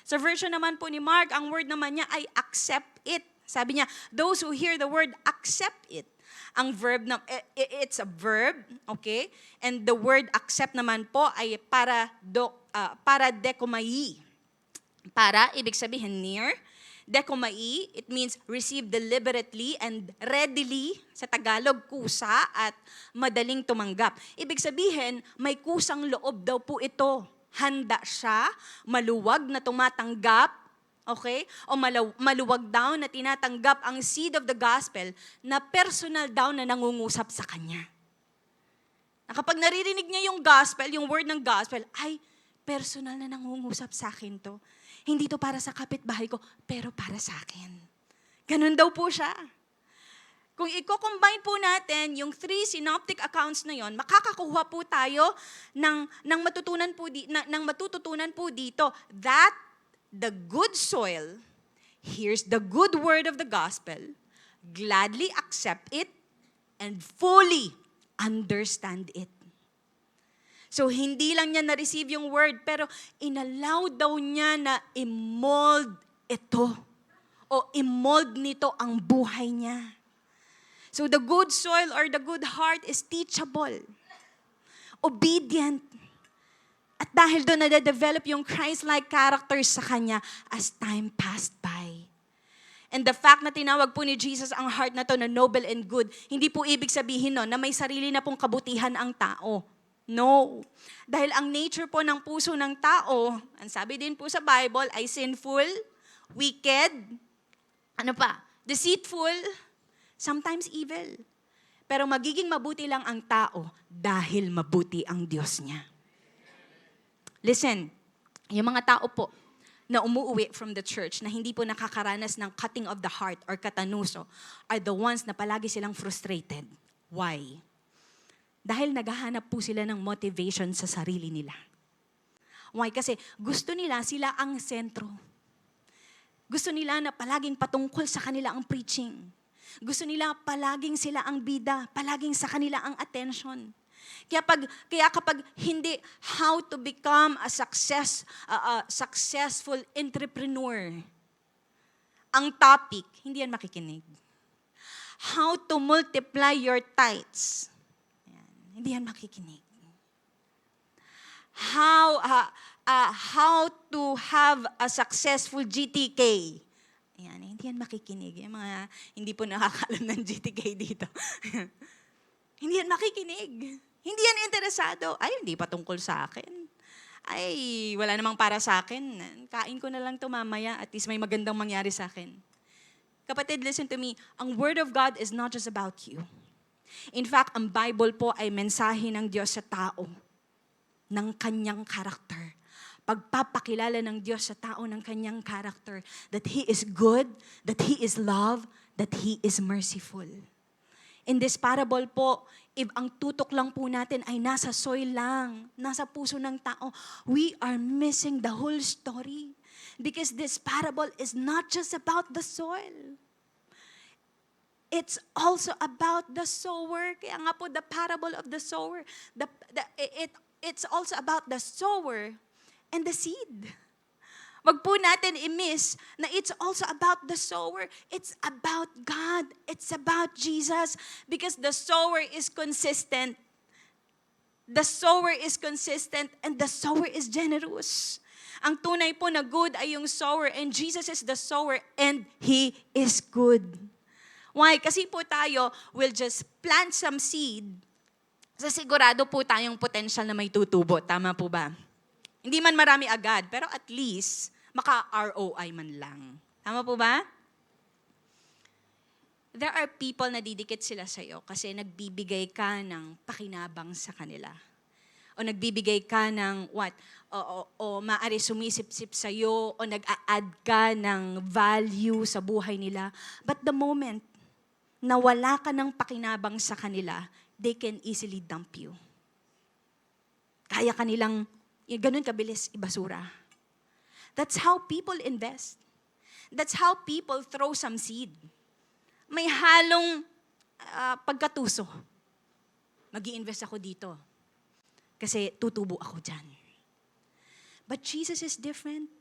Sa version naman po ni Mark, ang word naman niya ay accept it. Sabi niya, those who hear the word, accept it. Ang verb, it's a verb, okay? And the word accept naman po ay para dekomai. Para, ibig sabihin near. Dekomai, it means receive deliberately and readily, sa Tagalog, kusa at madaling tumanggap. Ibig sabihin, may kusang loob daw po ito. Handa siya, maluwag na tumatanggap, okay? O maluwag daw na tinatanggap ang seed of the gospel na personal daw na nangungusap sa kanya. Na kapag naririnig niya yung gospel, yung word ng gospel, ay, personal na nangungusap sa akin to. Hindi to para sa kapitbahay ko, pero para sa akin. Ganun daw po siya. Kung i-combine po natin yung 3 synoptic accounts na yon, makakakuha po tayo ng matututunan po dito that the good soil hears the good word of the gospel, gladly accept it, and fully understand it. So, hindi lang niya na-receive yung word, pero inallow daw niya na i-mold ito. O i-mold nito ang buhay niya. So, the good soil or the good heart is teachable, obedient, at dahil doon nade-develop yung Christ-like characters sa kanya as time passed by. And the fact na tinawag po ni Jesus ang heart na to na noble and good, hindi po ibig sabihin no, na may sarili na pong kabutihan ang tao. No. Dahil ang nature po ng puso ng tao, ang sabi din po sa Bible, ay sinful, wicked, deceitful, sometimes evil. Pero magiging mabuti lang ang tao dahil mabuti ang Diyos niya. Listen, yung mga tao po na umuwi from the church na hindi po nakakaranas ng cutting of the heart or katanuso are the ones na palagi silang frustrated. Why? Dahil naghahanap po sila ng motivation sa sarili nila. Why? Kasi gusto nila sila ang sentro. Gusto nila na palaging patungkol sa kanila ang preaching. Gusto nila palaging sila ang bida, palaging sa kanila ang attention. Kaya kapag hindi how to become a successful entrepreneur, ang topic, hindi yan makikinig. How to multiply your tithes, yan, hindi yan makikinig. how to have a successful GTK. Ayan, hindi yan makikinig. Yung mga hindi po nakakaalam ng GTK dito. Hindi yan makikinig. Hindi yan interesado. Ay, hindi pa tungkol sa akin. Ay, wala namang para sa akin. Kain ko na lang to mamaya. At least may magandang mangyari sa akin. Kapatid, listen to me. Ang Word of God is not just about you. In fact, ang Bible po ay mensahe ng Diyos sa tao. Ng kanyang karakter. Pagpapakilala ng Diyos sa tao ng kanyang character, that He is good, that He is love, that He is merciful. In this parable po, if ang tutok lang po natin ay nasa soil lang, nasa puso ng tao, we are missing the whole story. Because this parable is not just about the soil. It's also about the sower. Kaya nga po, the parable of the sower, it's also about the sower and the seed. Wag po natin i-miss na it's also about the sower. It's about God. It's about Jesus. Because the sower is consistent. The sower is consistent and the sower is generous. Ang tunay po na good ay yung sower and Jesus is the sower and He is good. Why? Kasi po tayo will just plant some seed sa sigurado po tayong potential na may tutubo. Tama po ba? Hindi man marami agad, pero at least, maka-ROI man lang. Tama po ba? There are people na didikit sila sa'yo kasi nagbibigay ka ng pakinabang sa kanila. O nagbibigay ka ng what? O maari sumisip-sip sa'yo, o nag-a-add ka ng value sa buhay nila. But the moment na wala ka ng pakinabang sa kanila, they can easily dump you. Kaya kanilang ganun kabilis ibasura. That's how people invest. That's how people throw some seed. May halong pagkatuso. Mag-i-invest ako dito. Kasi tutubo ako dyan. But Jesus is different.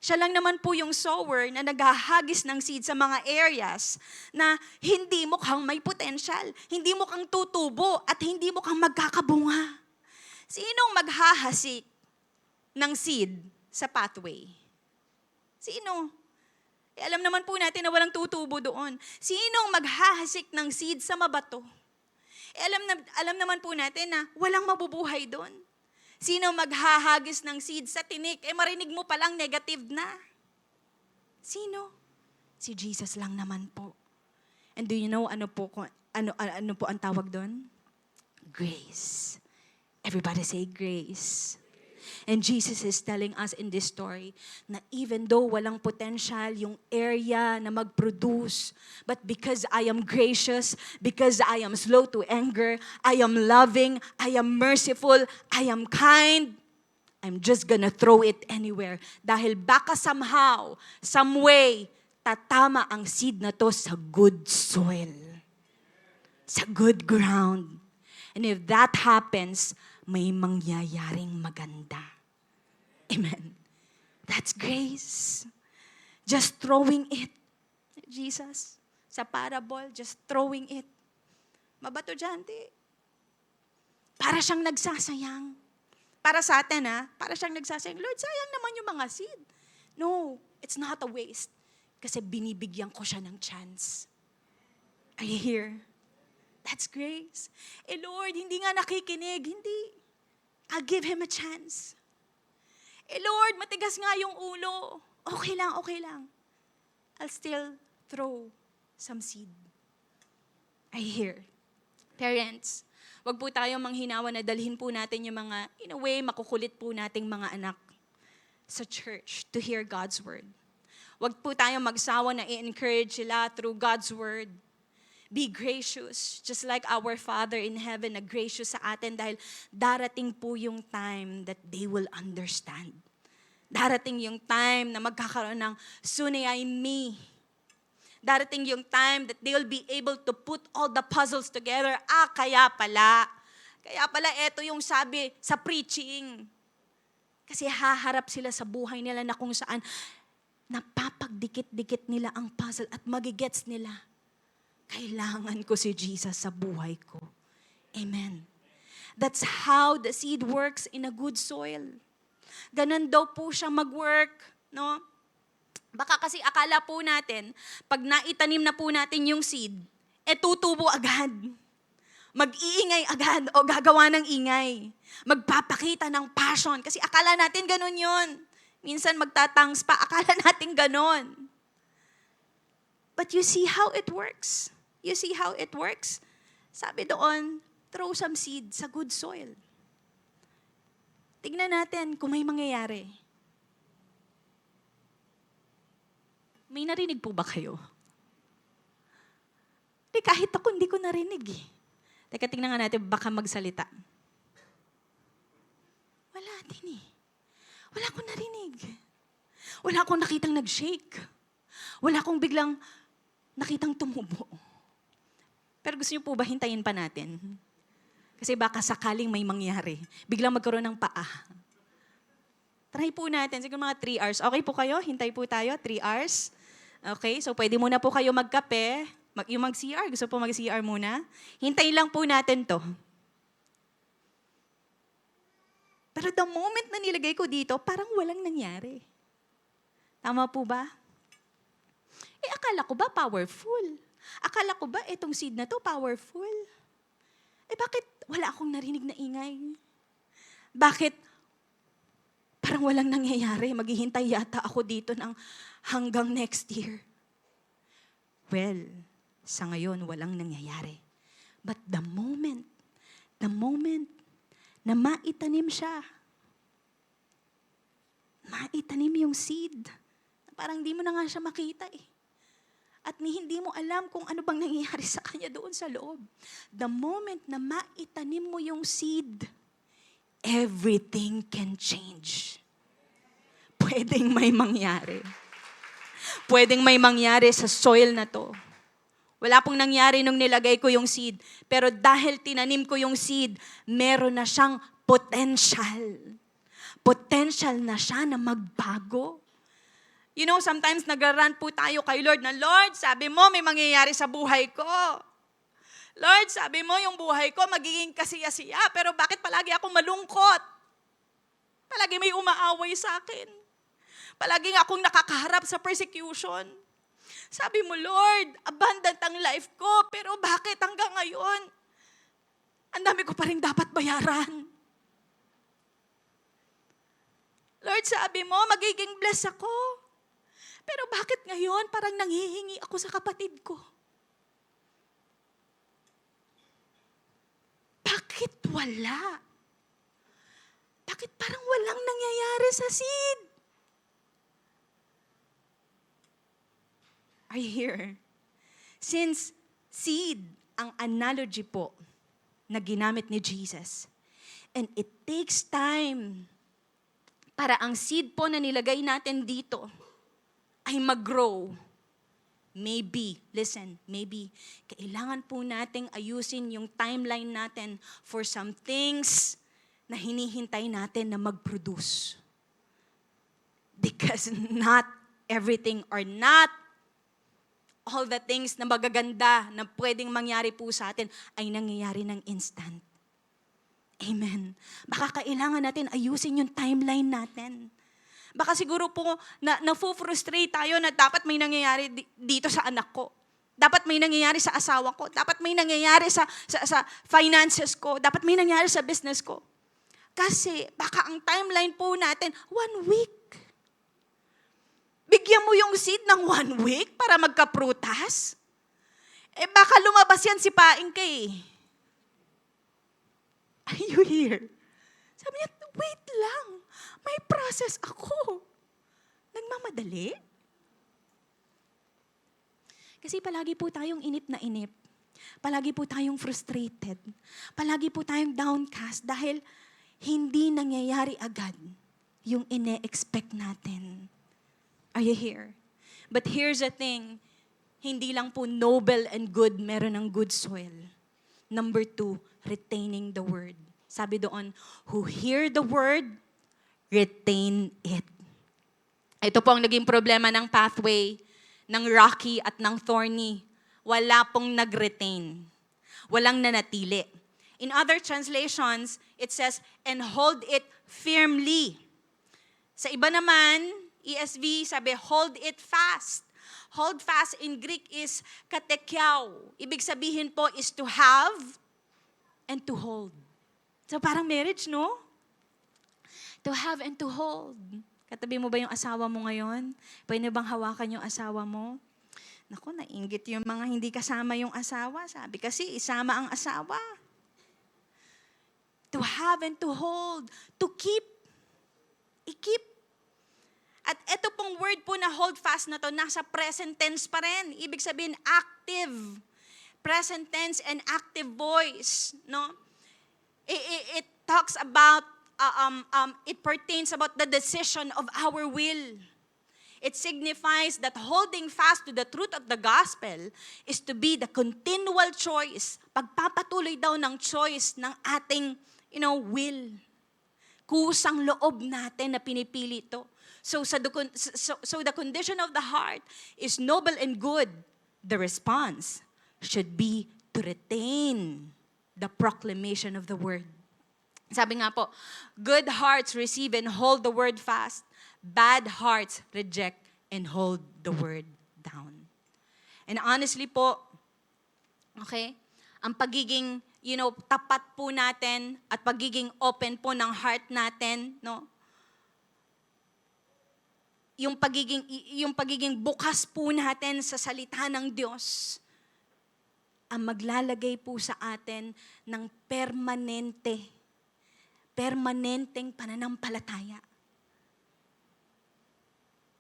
Siya lang naman po yung sower na naghahagis ng seed sa mga areas na hindi mo kang may potential, hindi mo kang tutubo, at hindi mo kang magkakabunga. Sinong maghahasik ng seed sa pathway? Sino? Alam naman po natin na walang tutubo doon. Sinong maghahasik ng seed sa mabato? Alam naman po natin na walang mabubuhay doon. Sino maghahagis ng seed sa tinik? Marinig mo palang negative na. Sino? Si Jesus lang naman po. And do you know ano po ang tawag doon? Grace. Everybody say grace. And Jesus is telling us in this story na even though walang potential yung area na mag-produce, but because I am gracious, because I am slow to anger, I am loving, I am merciful, I am kind, I'm just gonna throw it anywhere. Dahil baka somehow, some way, tatama ang seed na to sa good soil. Sa good ground. And if that happens, may mangyayaring maganda. Amen. That's grace. Just throwing it. Jesus, sa parable, just throwing it. Mabato dyan, di. Para siyang nagsasayang. Para sa atin, para siyang nagsasayang. Lord, sayang naman yung mga seed. No, it's not a waste. Kasi binibigyan ko siya ng chance. Are you here? That's grace. Lord, hindi nga nakikinig. Hindi. I'll give him a chance. Lord, matigas nga yung ulo. Okay lang. I'll still throw some seed. I hear. Parents, wag po tayo manghinawa na dalhin po natin yung mga, in a way, makukulit po nating mga anak sa church to hear God's word. Wag po tayo magsawa na i-encourage sila through God's word. Be gracious, just like our Father in heaven na gracious sa atin dahil darating po yung time that they will understand. Darating yung time na magkakaroon ng sunay me. Darating yung time that they will be able to put all the puzzles together. Kaya pala eto yung sabi sa preaching. Kasi haharap sila sa buhay nila na kung saan napapagdikit-dikit nila ang puzzle at magigets nila. Kailangan ko si Jesus sa buhay ko. Amen. That's how the seed works in a good soil. Ganon daw po siya mag-work, no? Baka kasi akala po natin, pag naitanim na po natin yung seed, tutubo agad. Mag-iingay agad o gagawa ng ingay. Magpapakita ng passion. Kasi akala natin ganon yun. Minsan magtatangs pa, akala natin ganon. But you see how it works? You see how it works? Sabi doon, throw some seed sa good soil. Tignan natin kung may mangyayari. May narinig po ba kayo? Kahit ako hindi ko narinig eh. Teka, tingnan nga natin, baka magsalita. Wala din eh. Wala akong narinig. Wala akong nakitang nag-shake. Wala akong biglang nakitang tumubo. Pero gusto niyo po ba hintayin pa natin? Kasi baka sakaling may mangyari. Biglang magkaroon ng paa. Try po natin, siguro mga 3 hours. Okay po kayo? Hintay po tayo, 3 hours. Okay, so pwede muna po kayo magkape. Yung mag-CR, gusto po mag-CR muna. Hintayin lang po natin to. Pero the moment na nilagay ko dito, parang walang nangyari. Tama po ba? Akala ko ba powerful? Akala ko ba itong seed na to powerful? Bakit wala akong narinig na ingay? Bakit parang walang nangyayari? Maghihintay yata ako dito ng hanggang next year. Well, sa ngayon, walang nangyayari. But the moment na maitanim siya, maitanim yung seed, parang di mo na nga siya makita eh. At hindi mo alam kung ano bang nangyayari sa kanya doon sa loob. The moment na maitanim mo yung seed, everything can change. Pwedeng may mangyari. Pwedeng may mangyari sa soil na to. Wala pong nangyari nung nilagay ko yung seed. Pero dahil tinanim ko yung seed, meron na siyang potential. Potential na siya na magbago. You know, sometimes nagrarant po tayo kay Lord na, Lord, sabi mo may mangyayari sa buhay ko. Lord, sabi mo yung buhay ko magiging kasiya-siya, pero bakit palagi akong malungkot? Palagi may umaaway sa akin. Palagi akong nakakaharap sa persecution. Sabi mo, Lord, abundant ang life ko, pero bakit hanggang ngayon? Ang dami ko pa rin dapat bayaran. Lord, sabi mo, magiging blessed ako. Pero bakit ngayon parang nanghihingi ako sa kapatid ko? Bakit wala? Bakit parang walang nangyayari sa seed? Are you here? Since seed ang analogy po na ginamit ni Jesus, and it takes time para ang seed po na nilagay natin dito ay mag-grow. Maybe, listen, maybe, kailangan po nating ayusin yung timeline natin for some things na hinihintay natin na mag-produce. Because not everything or not all the things na magaganda na pwedeng mangyari po sa atin ay nangyayari ng instant. Amen. Baka kailangan natin ayusin yung timeline natin. Baka siguro po na-frustrate tayo na dapat may nangyayari dito sa anak ko. Dapat may nangyayari sa asawa ko. Dapat may nangyayari sa finances ko. Dapat may nangyayari sa business ko. Kasi baka ang timeline po natin, 1 week. Bigyan mo yung seed ng 1 week para magkaprutas? Baka lumabas yan si Paing kay. Are you here? Sabi niya, wait lang. May process ako. Nagmamadali? Kasi palagi po tayong inip na inip. Palagi po tayong frustrated. Palagi po tayong downcast dahil hindi nangyayari agad yung ine-expect natin. Are you here? But here's the thing, hindi lang po noble and good, meron ng good soil. Number 2, retaining the word. Sabi doon, who hear the word, retain it. Ito po ang naging problema ng pathway, ng rocky at ng thorny. Wala pong nag-retain. Walang nanatili. In other translations, it says, and hold it firmly. Sa iba naman, ESV sabi, hold it fast. Hold fast in Greek is katekiao. Ibig sabihin po is to have and to hold. So parang marriage, no? To have and to hold. Katabi mo ba yung asawa mo ngayon? Pwede bang hawakan yung asawa mo? Naku, nainggit yung mga hindi kasama yung asawa. Sabi kasi, isama ang asawa. To have and to hold. To keep. I-keep. At ito pong word po na hold fast na to, nasa present tense pa rin. Ibig sabihin, active. Present tense and active voice. No? It talks about, it pertains about the decision of our will. It signifies that holding fast to the truth of the gospel is to be the continual choice. Pagpapatuloy daw ng choice ng ating, will. Kusang loob natin na pinipili ito. So the condition of the heart is noble and good. The response should be to retain the proclamation of the word. Sabi nga po, good hearts receive and hold the word fast. Bad hearts reject and hold the word down. And honestly po, okay, ang pagiging, tapat po natin at pagiging open po ng heart natin, no? Yung pagiging bukas po natin sa salita ng Diyos, ang maglalagay po sa atin ng permanenteng pananampalataya.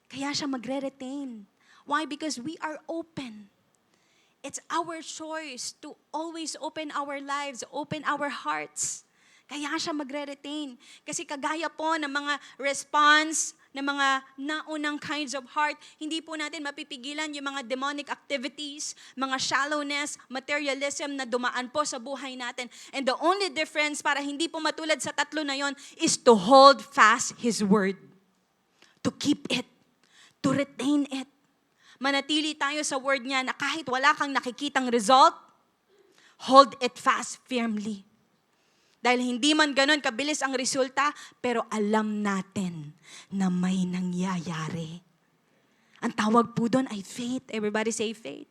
Kaya siya magre-retain. Why? Because we are open. It's our choice to always open our lives, open our hearts. Kaya siya magre-retain. Kasi kagaya po ng mga response, ng mga naunang kinds of heart, hindi po natin mapipigilan yung mga demonic activities, mga shallowness, materialism na dumaan po sa buhay natin. And the only difference para hindi po matulad sa tatlo na yon is to hold fast His word. To keep it. To retain it. Manatili tayo sa word niya na kahit wala kang nakikitang result, hold it fast firmly. Dahil hindi man ganon kabilis ang resulta, pero alam natin na may nangyayari. Ang tawag po doon ay faith. Everybody say faith.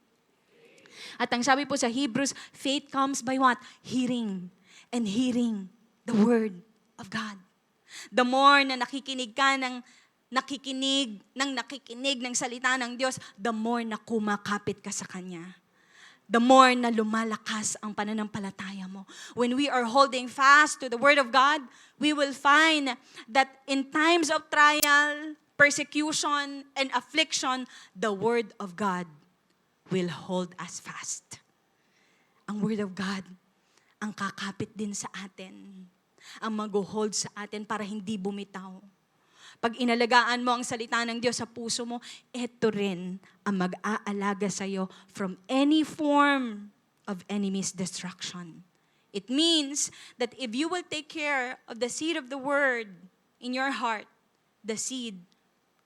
At ang sabi po sa Hebrews, faith comes by what? Hearing. And hearing the word of God. The more na nakikinig ka nakikinig ng salita ng Diyos, the more na kumakapit ka sa Kanya. The more na lumalakas ang pananampalataya mo. When we are holding fast to the Word of God, we will find that in times of trial, persecution, and affliction, the Word of God will hold us fast. Ang Word of God, ang kakapit din sa atin. Ang mag-hold sa atin para hindi bumitaw. Pag inalagaan mo ang salita ng Diyos sa puso mo, ito rin ang mag-aalaga sa'yo from any form of enemy's destruction. It means that if you will take care of the seed of the word in your heart, the seed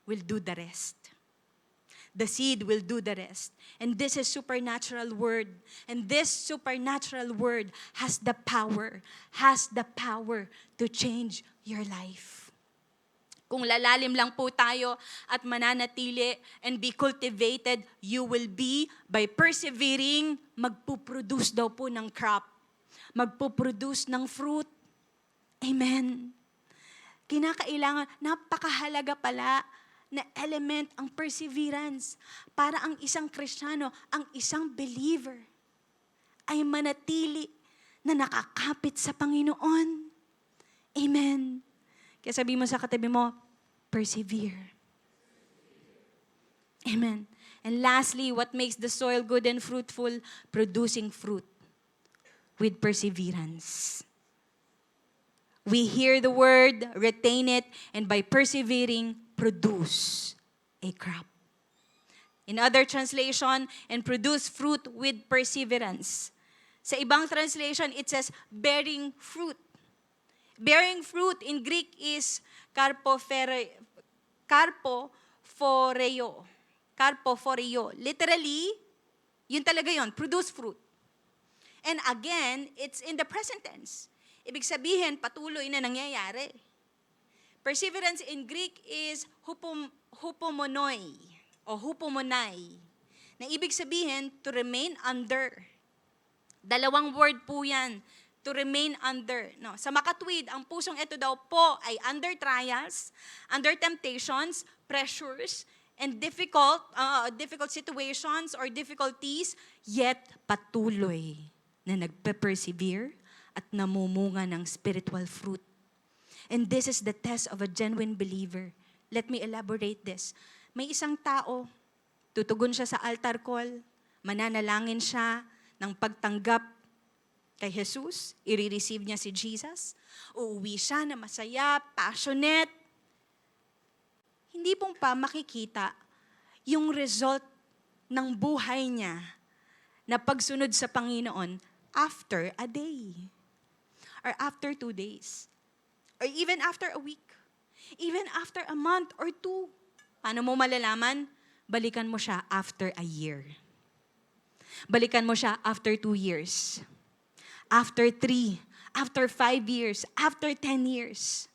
will do the rest. The seed will do the rest. And this is supernatural word. And this supernatural word has the power to change your life. Kung lalalim lang po tayo at mananatili and be cultivated, you will be, by persevering, magpuproduce daw po ng crop. Magpuproduce ng fruit. Amen. Kinakailangan, napakahalaga pala na element ang perseverance para ang isang Kristiyano, ang isang believer, ay manatili na nakakapit sa Panginoon. Amen. Kaya sabi mo sa katabi mo, persevere. Amen. And lastly, what makes the soil good and fruitful? Producing fruit with perseverance. We hear the word, retain it, and by persevering, produce a crop. In other translation, and produce fruit with perseverance. Sa ibang translation, it says, bearing fruit. Bearing fruit in Greek is karpophoreo. Literally, yun talaga yun, produce fruit. And again, it's in the present tense. Ibig sabihin, patuloy na nangyayari. Perseverance in Greek is hupomonoi o hupomonai, na ibig sabihin to remain under. Dalawang word po yan, to remain under. No, sa makatwid, ang pusong ito daw po ay under trials, under temptations, pressures, and difficult situations or difficulties, yet patuloy na nagpe-persevere at namumunga ng spiritual fruit. And this is the test of a genuine believer. Let me elaborate this. May isang tao, tutugon siya sa altar call, mananalangin siya ng pagtanggap kay Jesus, i-receive niya si Jesus, uuwi siya na masaya, passionate. Hindi pong pa makikita yung result ng buhay niya na pagsunod sa Panginoon after a day, or after 2 days, or even after a week, even after a month or 2. Paano mo malalaman? Balikan mo siya after a year. Balikan mo siya after 2 years. After 3, after 5 years, after 10 years.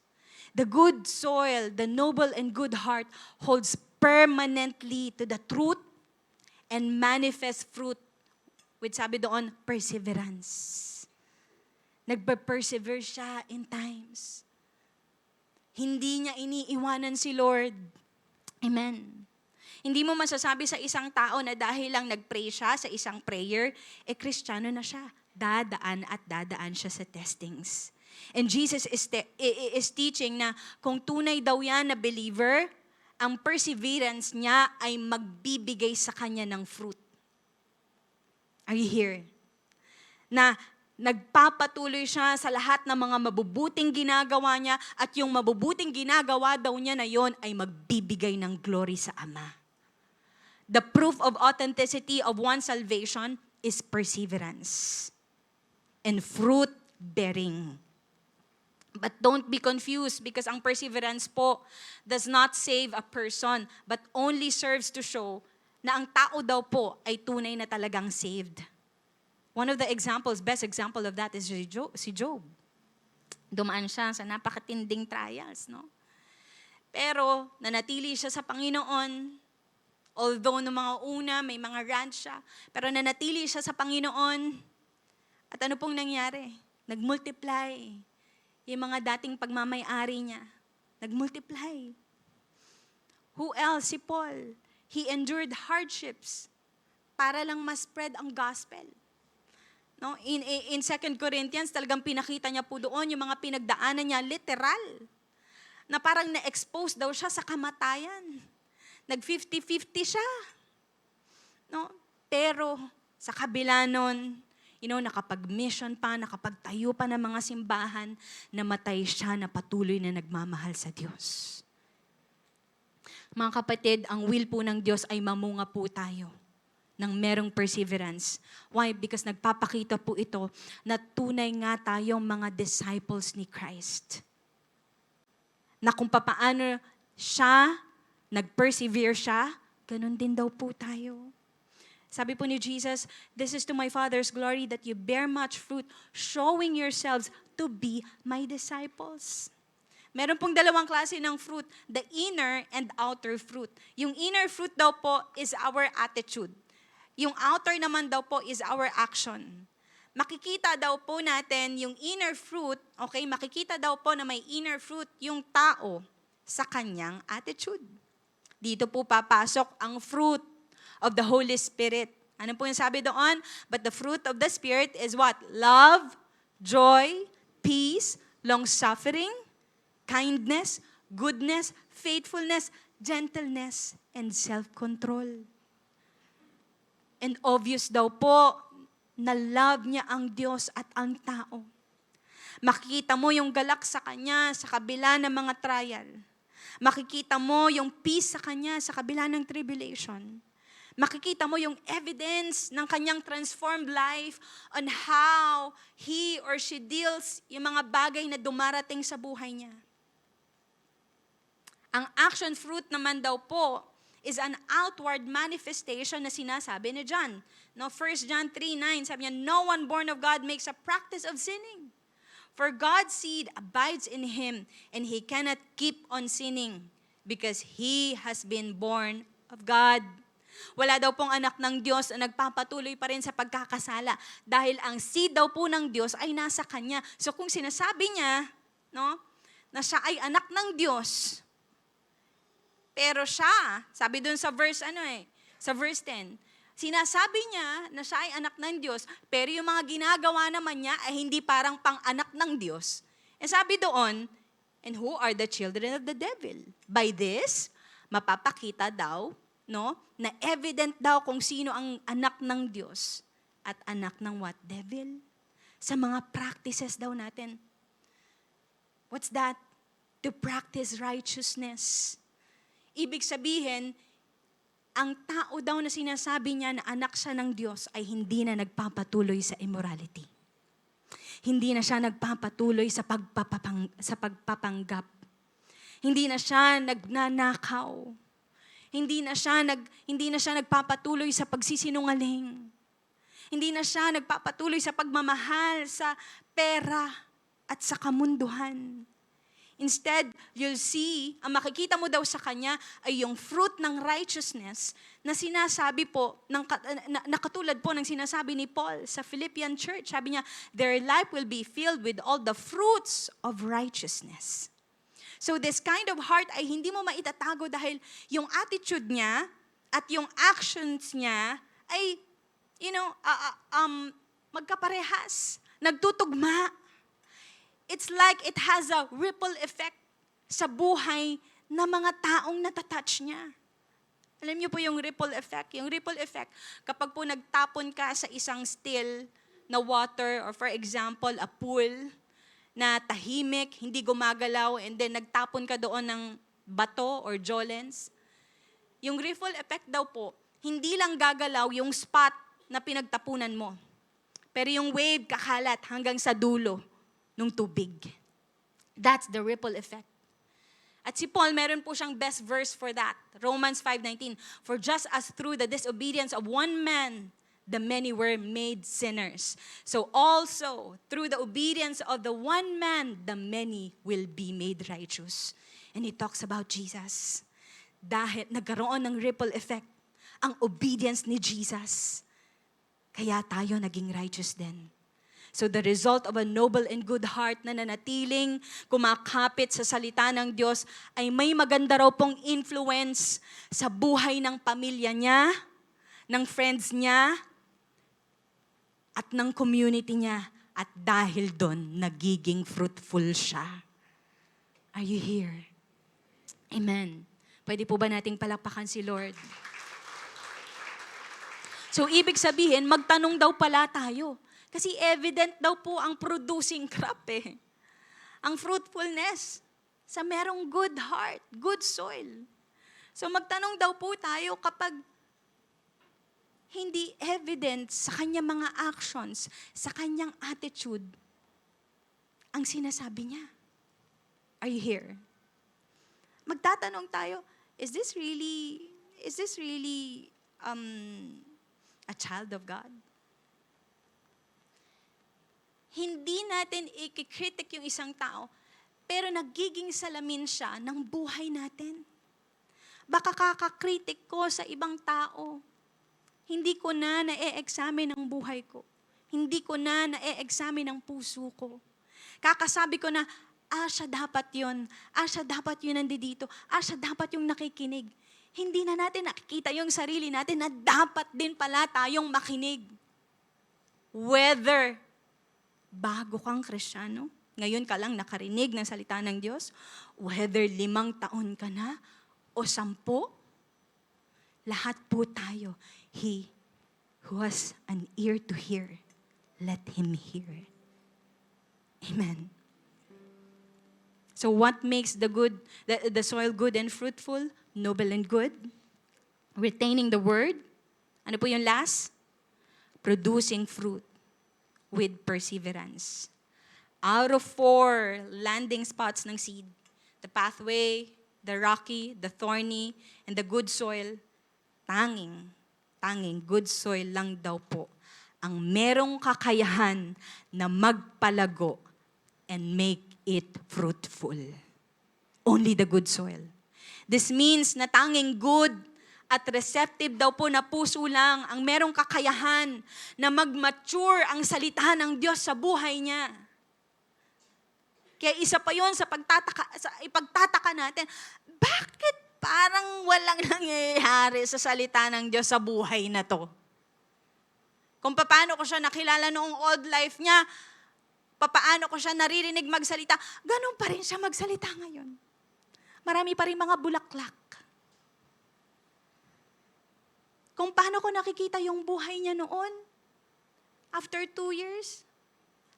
The good soil, the noble and good heart holds permanently to the truth and manifest fruit with, sabi doon, perseverance. Nagpe-persevere siya in times. Hindi niya iniiwanan si Lord. Amen. Hindi mo masasabi sa isang tao na dahil lang nag-pray siya sa isang prayer, Kristiyano na siya. Dadaan siya sa testings. And Jesus is teaching na kung tunay daw yan na believer, ang perseverance niya ay magbibigay sa kanya ng fruit. Are you here? Na nagpapatuloy siya sa lahat ng mga mabubuting ginagawa niya at yung mabubuting ginagawa daw niya na yon ay magbibigay ng glory sa Ama. The proof of authenticity of one's salvation is perseverance and fruit bearing. But don't be confused because ang perseverance po does not save a person but only serves to show na ang tao daw po ay tunay na talagang saved. One of the examples, best example of that is si Job. Dumaan siya sa napakatinding trials, no? Pero nanatili siya sa Panginoon. Although no mga una, may mga rants siya, pero nanatili siya sa Panginoon. At ano pong nangyari? Nagmultiply. Yung mga dating pagmamay-ari niya, nagmultiply. Who else? Si Paul. He endured hardships para lang ma-spread ang gospel. No? In 2 Corinthians, talagang pinakita niya po doon yung mga pinagdaanan niya, literal. Na parang na-expose daw siya sa kamatayan. Nag-50-50 siya. No? Pero sa kabila nun, nakapag-mission pa, nakapagtayo pa ng mga simbahan, namatay siya na patuloy na nagmamahal sa Diyos. Mga kapatid, ang will po ng Diyos ay mamunga po tayo ng merong perseverance. Why? Because nagpapakita po ito na tunay nga tayong mga disciples ni Christ. Na kung papaano siya, nag-persevere siya, ganun din daw po tayo. Sabi po ni Jesus, "This is to my Father's glory that you bear much fruit, showing yourselves to be my disciples." Meron pong dalawang klase ng fruit, the inner and outer fruit. Yung inner fruit daw po is our attitude. Yung outer naman daw po is our action. Makikita daw po natin yung inner fruit, okay, makikita daw po na may inner fruit yung tao sa kanyang attitude. Dito po papasok ang fruit of the Holy Spirit. Ano po yung sabi doon? But the fruit of the Spirit is what? Love, joy, peace, long-suffering, kindness, goodness, faithfulness, gentleness, and self-control. And obvious daw po na love niya ang Diyos at ang tao. Makikita mo yung galak sa Kanya sa kabila ng mga trial. Makikita mo yung peace sa Kanya sa kabila ng tribulation. Makikita mo yung evidence ng Kanyang transformed life on how He or she deals yung mga bagay na dumarating sa buhay niya. Ang action fruit naman daw po is an outward manifestation na sinasabi ni John. No, 1 John 3:9, sabi niya, "No one born of God makes a practice of sinning. For God's seed abides in him, and he cannot keep on sinning because he has been born of God. Wala daw pong anak ng Diyos na nagpapatuloy pa rin sa pagkakasala dahil ang seed daw po ng Diyos ay nasa kanya. So kung sinasabi niya, no, na siya ay anak ng Diyos, pero siya, sabi dun sa verse sa verse 10, sinasabi niya na siya ay anak ng Diyos, pero yung mga ginagawa naman niya ay hindi parang pang-anak ng Diyos. And sabi doon, and who are the children of the devil? By this, mapapakita daw, no, na evident daw kung sino ang anak ng Diyos at anak ng what? Devil. Sa mga practices daw natin. What's that? To practice righteousness. Ibig sabihin, ang tao daw na sinasabi niya na anak siya ng Diyos ay hindi na nagpapatuloy sa immorality. Hindi na siya nagpapatuloy sa pagpapanggap. Hindi na siya nagnanakaw. Hindi na siya nagpapatuloy sa pagsisinungaling. Hindi na siya nagpapatuloy sa pagmamahal sa pera at sa kamunduhan. Instead, you'll see, ang makikita mo daw sa kanya ay yung fruit ng righteousness na sinasabi po, na katulad po ng sinasabi ni Paul sa Philippian church. Sabi niya, their life will be filled with all the fruits of righteousness. So this kind of heart ay hindi mo maitatago dahil yung attitude niya at yung actions niya ay, magkaparehas, nagtutugma. It's like it has a ripple effect sa buhay ng mga taong natatouch niya. Alam niyo po yung ripple effect? Yung ripple effect, kapag po nagtapon ka sa isang still na water or for example, a pool na tahimik, hindi gumagalaw, and then nagtapon ka doon ng bato or jolens, yung ripple effect daw po, hindi lang gagalaw yung spot na pinagtapunan mo. Pero yung wave kakalat hanggang sa dulo ng tubig. That's the ripple effect. At si Paul, meron po siyang best verse for that. Romans 5:19. For just as through the disobedience of one man, the many were made sinners, so also through the obedience of the one man, the many will be made righteous. And he talks about Jesus. Dahil nagkaroon ng ripple effect ang obedience ni Jesus, kaya tayo naging righteous din. So the result of a noble and good heart na nanatiling kumakapit sa salita ng Diyos ay may maganda raw pong influence sa buhay ng pamilya niya, ng friends niya, at ng community niya. At dahil doon, nagiging fruitful siya. Are you here? Amen. Pwede po ba nating palakpakan si Lord? So ibig sabihin, magtanong daw pala tayo. Kasi evident daw po ang producing crop eh. Ang fruitfulness sa merong good heart, good soil. So magtanong daw po tayo kapag hindi evident sa kanyang mga actions, sa kanyang attitude, ang sinasabi niya. Are you here? Magtatanong tayo, is this really a child of God? Hindi natin ikikritik yung isang tao, pero nagiging salamin siya ng buhay natin. Baka kakakritik ko sa ibang tao, hindi ko na na-e-examine ang buhay ko. Hindi ko na na-e-examine ang puso ko. Kakasabi ko na, siya dapat yun. Siya dapat yun nandito. Siya dapat yung nakikinig. Hindi na natin nakikita yung sarili natin na dapat din pala tayong makinig. Whether bago kang Kristiyano, ngayon ka lang nakarinig ng salita ng Diyos, whether 5 taon ka na o 10, lahat po tayo, he who has an ear to hear, let him hear. Amen. So what makes the soil good and fruitful, noble and good? Retaining the word. Ano po yung last? Producing fruit with perseverance. Out of 4 landing spots ng seed, the pathway, the rocky, the thorny, and the good soil, tanging good soil lang daw po ang merong kakayahan na magpalago and make it fruitful. Only the good soil. This means na tanging good at receptive daw po na puso lang ang merong kakayahan na mag-mature ang salita ng Diyos sa buhay niya. Kaya isa pa yon sa ipagtataka natin, bakit parang walang nangyayari sa salita ng Diyos sa buhay na to? Kung paano ko siya nakilala noong old life niya, paano ko siya naririnig magsalita, ganun pa rin siya magsalita ngayon. Marami pa rin mga bulaklak. Kung paano ko nakikita yung buhay niya noon, after 2 years,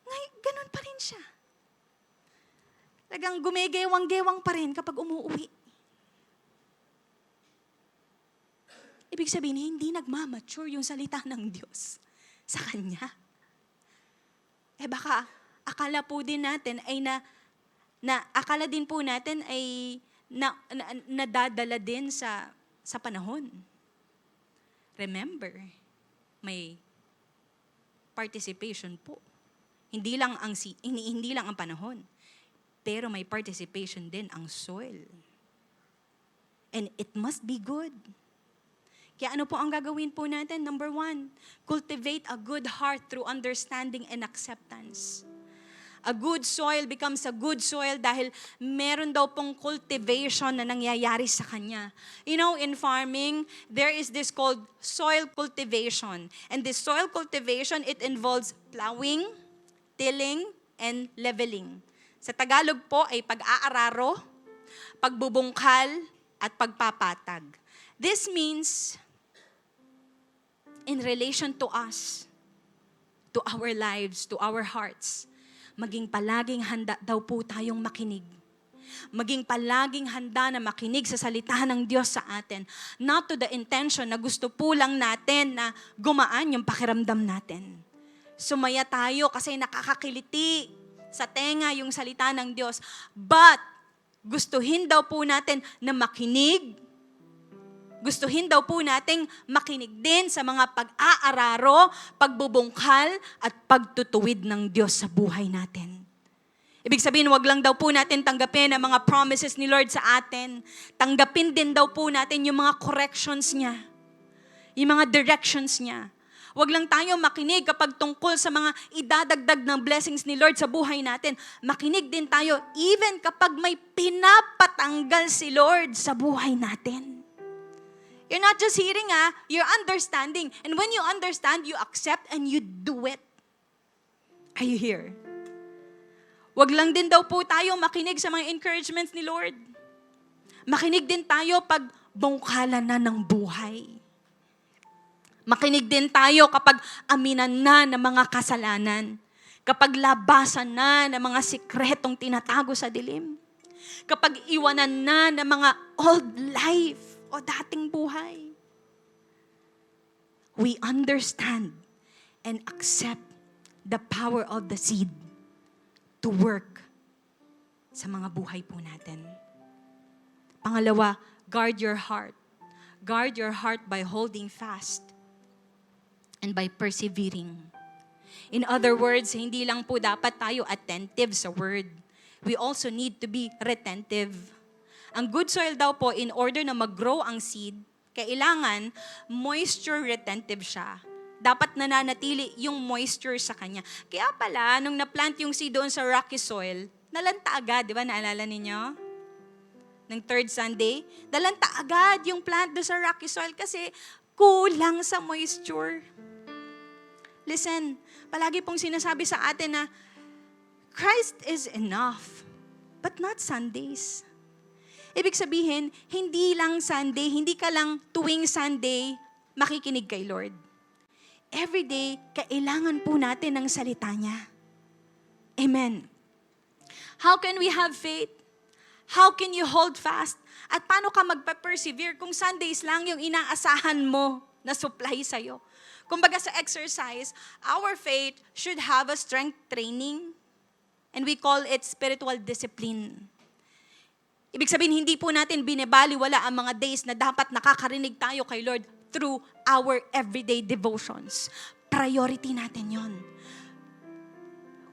ngayon, ganun pa rin siya. Talagang gumigewang-gewang pa rin kapag umuwi. Ibig sabihin, hindi nagmamature yung salita ng Diyos sa Kanya. Baka akala po din natin ay akala din po natin ay nadadala din sa panahon. Remember, may participation po. Hindi lang ang panahon, pero may participation din ang soil. And it must be good. Kaya ano po ang gagawin po natin? Number 1, cultivate a good heart through understanding and acceptance. A good soil becomes a good soil dahil meron daw pong cultivation na nangyayari sa kanya. You know, in farming, there is this called soil cultivation. And this soil cultivation, it involves plowing, tilling, and leveling. Sa Tagalog po ay pag-aararo, pagbubungkal, at pagpapatag. This means, in relation to us, to our lives, to our hearts, maging palaging handa daw po tayong makinig. Maging palaging handa na makinig sa salita ng Diyos sa atin. Not to the intention na gusto po lang natin na gumaan yung pakiramdam natin. Sumaya tayo kasi nakakakiliti sa tenga yung salita ng Diyos. But, gustuhin daw po natin na makinig. Gustuhin daw po nating makinig din sa mga pag-aararo, pagbubungkal, at pagtutuwid ng Diyos sa buhay natin. Ibig sabihin, wag lang daw po natin tanggapin ang mga promises ni Lord sa atin. Tanggapin din daw po natin yung mga corrections niya, yung mga directions niya. Wag lang tayo makinig kapag tungkol sa mga idadagdag ng blessings ni Lord sa buhay natin. Makinig din tayo even kapag may pinapatanggal si Lord sa buhay natin. You're not just hearing, you're understanding. And when you understand, you accept and you do it. Are you here? Wag lang din daw po tayo makinig sa mga encouragements ni Lord. Makinig din tayo pag bungkalan na ng buhay. Makinig din tayo kapag aminan na ng mga kasalanan. Kapag labasan na ng mga sikretong tinatago sa dilim. Kapag iwanan na ng mga old life o dating buhay. We understand and accept the power of the seed to work sa mga buhay po natin. Pangalawa, guard your heart. Guard your heart by holding fast and by persevering. In other words, hindi lang po dapat tayo attentive sa word. We also need to be retentive. Ang good soil daw po, in order na mag-grow ang seed, kailangan moisture retentive siya. Dapat nananatili yung moisture sa kanya. Kaya pala, nung na-plant yung seed doon sa rocky soil, nalanta agad, di ba? Naalala ninyo? Ng third Sunday, nalanta agad yung plant doon sa rocky soil kasi kulang sa moisture. Listen, palagi pong sinasabi sa atin na Christ is enough, but not Sundays. Ibig sabihin, hindi lang Sunday, hindi ka lang tuwing Sunday makikinig kay Lord. Every day, kailangan po natin ng salita niya. Amen. How can we have faith? How can you hold fast? At paano ka magpa-persevere kung Sundays lang yung inaasahan mo na supply sa'yo? Kumbaga sa exercise, our faith should have a strength training. And we call it spiritual discipline. Ibig sabihin, hindi po natin binebaliwala ang mga days na dapat nakakarinig tayo kay Lord through our everyday devotions. Priority natin yon.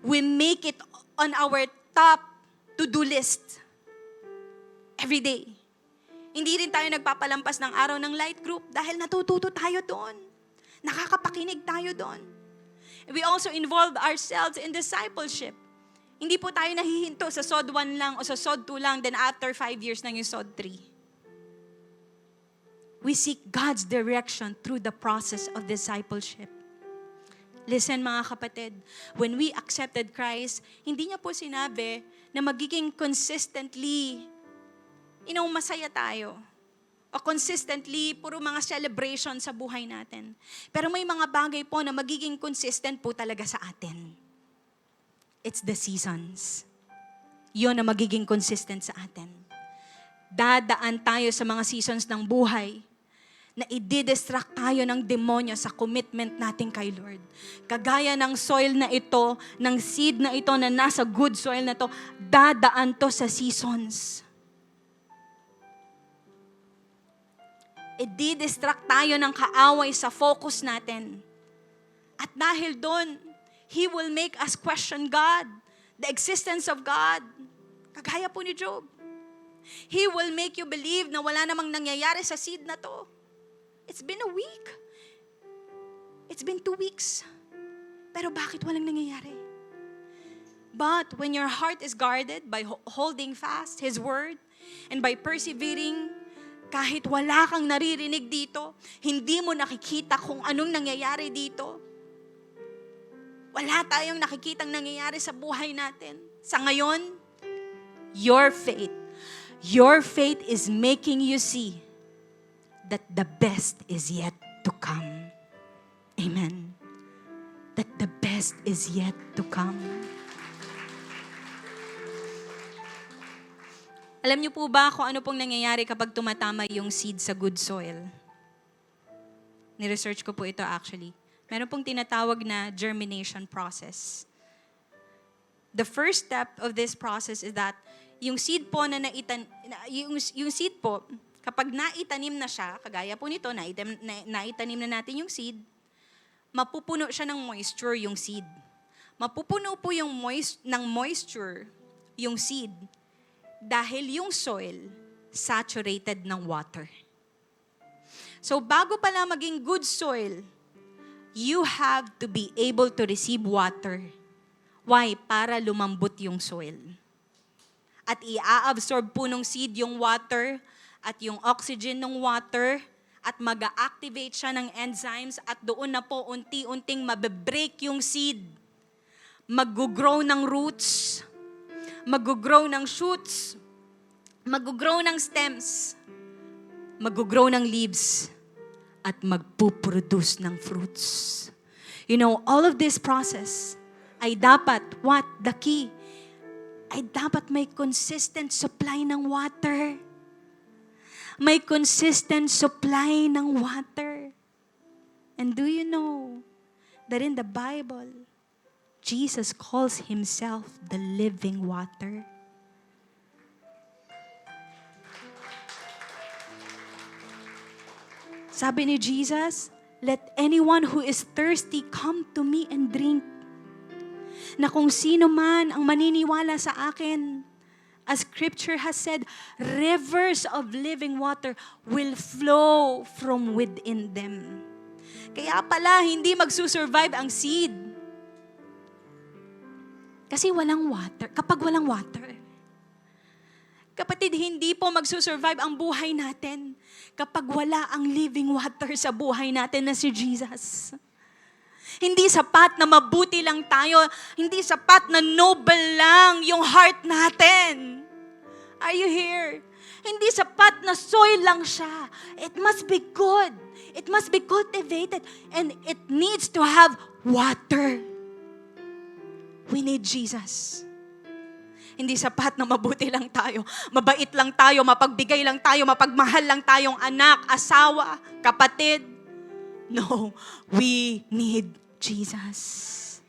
We make it on our top to-do list every day. Hindi rin tayo nagpapalampas ng araw ng light group dahil natututo tayo doon. Nakakapakinig tayo doon. We also involved ourselves in discipleship. Hindi po tayo nahihinto sa SOD 1 lang o sa SOD 2 lang, then after 5 years na yung SOD 3. We seek God's direction through the process of discipleship. Listen mga kapatid, when we accepted Christ, hindi niya po sinabi na magiging consistently, masaya tayo. O consistently, puro mga celebration sa buhay natin. Pero may mga bagay po na magiging consistent po talaga sa atin. It's the seasons. Yun na magiging consistent sa atin. Dadaan tayo sa mga seasons ng buhay na i-distract tayo ng demonyo sa commitment natin kay Lord. Kagaya ng soil na ito, ng seed na ito na nasa good soil na to, dadaan to sa seasons. I-distract tayo ng kaaway sa focus natin. At dahil doon, He will make us question God, the existence of God. Kagaya po ni Job. He will make you believe na wala namang nangyayari sa seed na to. It's been a week. It's been 2 weeks. Pero bakit walang nangyayari? But when your heart is guarded by holding fast His word and by persevering, kahit wala kang naririnig dito, hindi mo nakikita kung anong nangyayari dito. Wala tayong nakikitang nangyayari sa buhay natin. Sa ngayon, your faith is making you see that the best is yet to come. Amen. That the best is yet to come. Alam niyo po ba kung ano pong nangyayari kapag tumatama yung seed sa good soil? Ni-research ko po ito actually. Meron pong tinatawag na germination process. The first step of this process is that yung seed po yung seed po, kapag naitanim na siya, kagaya po nito, naitanim na natin yung seed, mapupuno siya ng moisture yung seed. Mapupuno po yung ng moisture yung seed dahil yung soil saturated ng water. So bago pala maging good soil, you have to be able to receive water. Why? Para lumambot yung soil. At i-absorb po ng seed yung water at yung oxygen ng water at mag-activate siya ng enzymes at doon na po unti-unting mabe-break yung seed. Mag-grow ng roots, mag-grow ng shoots, mag-grow ng stems, mag-grow ng leaves, at magpuproduce ng fruits. You know, all of this process ay dapat, the key, ay dapat may consistent supply ng water. May consistent supply ng water. And do you know that in the Bible, Jesus calls Himself the living water? Sabi ni Jesus, let anyone who is thirsty come to me and drink. Na kung sino man ang maniniwala sa akin, as Scripture has said, rivers of living water will flow from within them. Kaya pala, hindi magsusurvive ang seed. Kasi walang water. Kapag walang water, kapatid, hindi po magsusurvive ang buhay natin kapag wala ang living water sa buhay natin na si Jesus. Hindi sapat na mabuti lang tayo. Hindi sapat na noble lang yung heart natin. Are you here? Hindi sapat na soil lang siya. It must be good. It must be cultivated. And it needs to have water. We need Jesus. Hindi sapat na mabuti lang tayo, mabait lang tayo, mapagbigay lang tayo, mapagmahal lang tayong anak, asawa, kapatid. No, we need Jesus.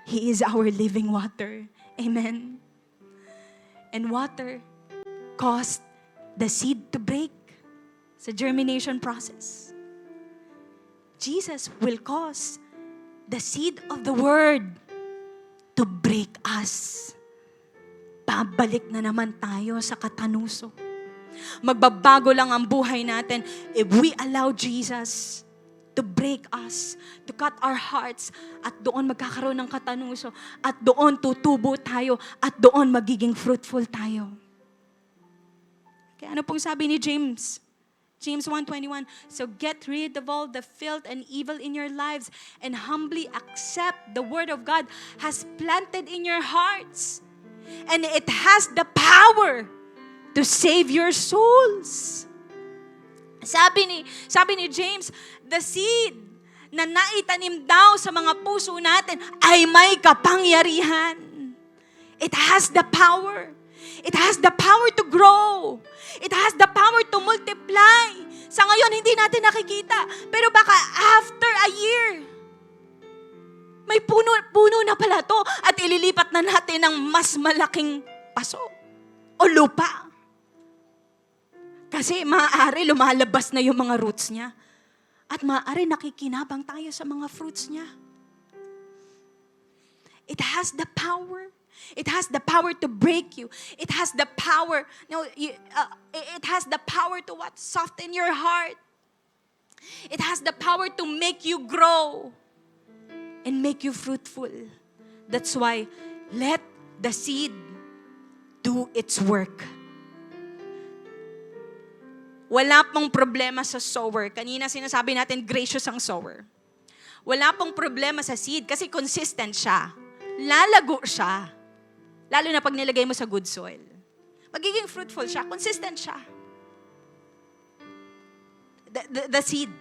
He is our living water. Amen. And water caused the seed to break sa germination process. Jesus will cause the seed of the word to break us. babalik na naman tayo sa katanuso. Magbabago lang ang buhay natin if we allow Jesus to break us, to cut our hearts, at doon magkakaroon ng katanuso, at doon tutubo tayo, at doon magiging fruitful tayo. Kaya ano pong sabi ni James? James 1:21, so get rid of all the filth and evil in your lives and humbly accept the word of God has planted in your hearts. And it has the power to save your souls. Sabi ni James, the seed na naitanim daw sa mga puso natin ay may kapangyarihan. It has the power. It has the power to grow. It has the power to multiply. Sa ngayon, hindi natin nakikita. Pero baka after a year, may puno na pala to at ililipat na natin ng mas malaking paso o lupa. Kasi maaari lumalabas na yung mga roots niya. At maaari nakikinabang tayo sa mga fruits niya. It has the power. It has the power to break you. It has the power. It has the power to what? Soften your heart. It has the power to make you grow and make you fruitful. That's why let the seed do its work. Wala pong problema sa sower. Kanina sinasabi natin, gracious ang sower. Wala pong problema sa seed kasi consistent siya. Lalago siya. Lalo na pag nilagay mo sa good soil. Magiging fruitful siya. Consistent siya. The seed.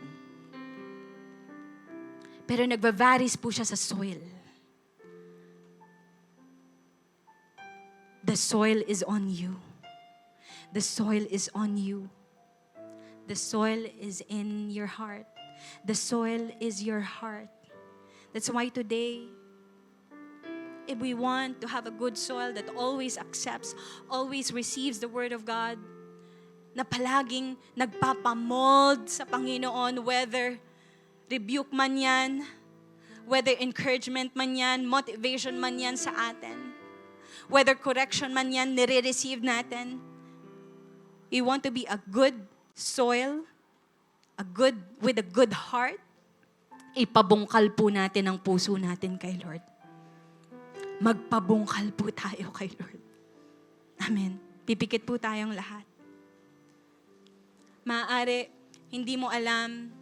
Pero nagva-varies po siya sa soil. The soil is on you. The soil is on you. The soil is in your heart. The soil is your heart. That's why today, if we want to have a good soil that always accepts, always receives the Word of God, na palaging nagpapamold sa Panginoon, whether rebuke man yan, whether encouragement man yan, motivation man yan sa atin, whether correction man yan, nire-receive natin, we want to be a good soil, with a good heart, ipabungkal po natin ang puso natin kay Lord. Magpabungkal po tayo kay Lord. Amen. Pipikit po tayong lahat. Maaari, hindi mo alam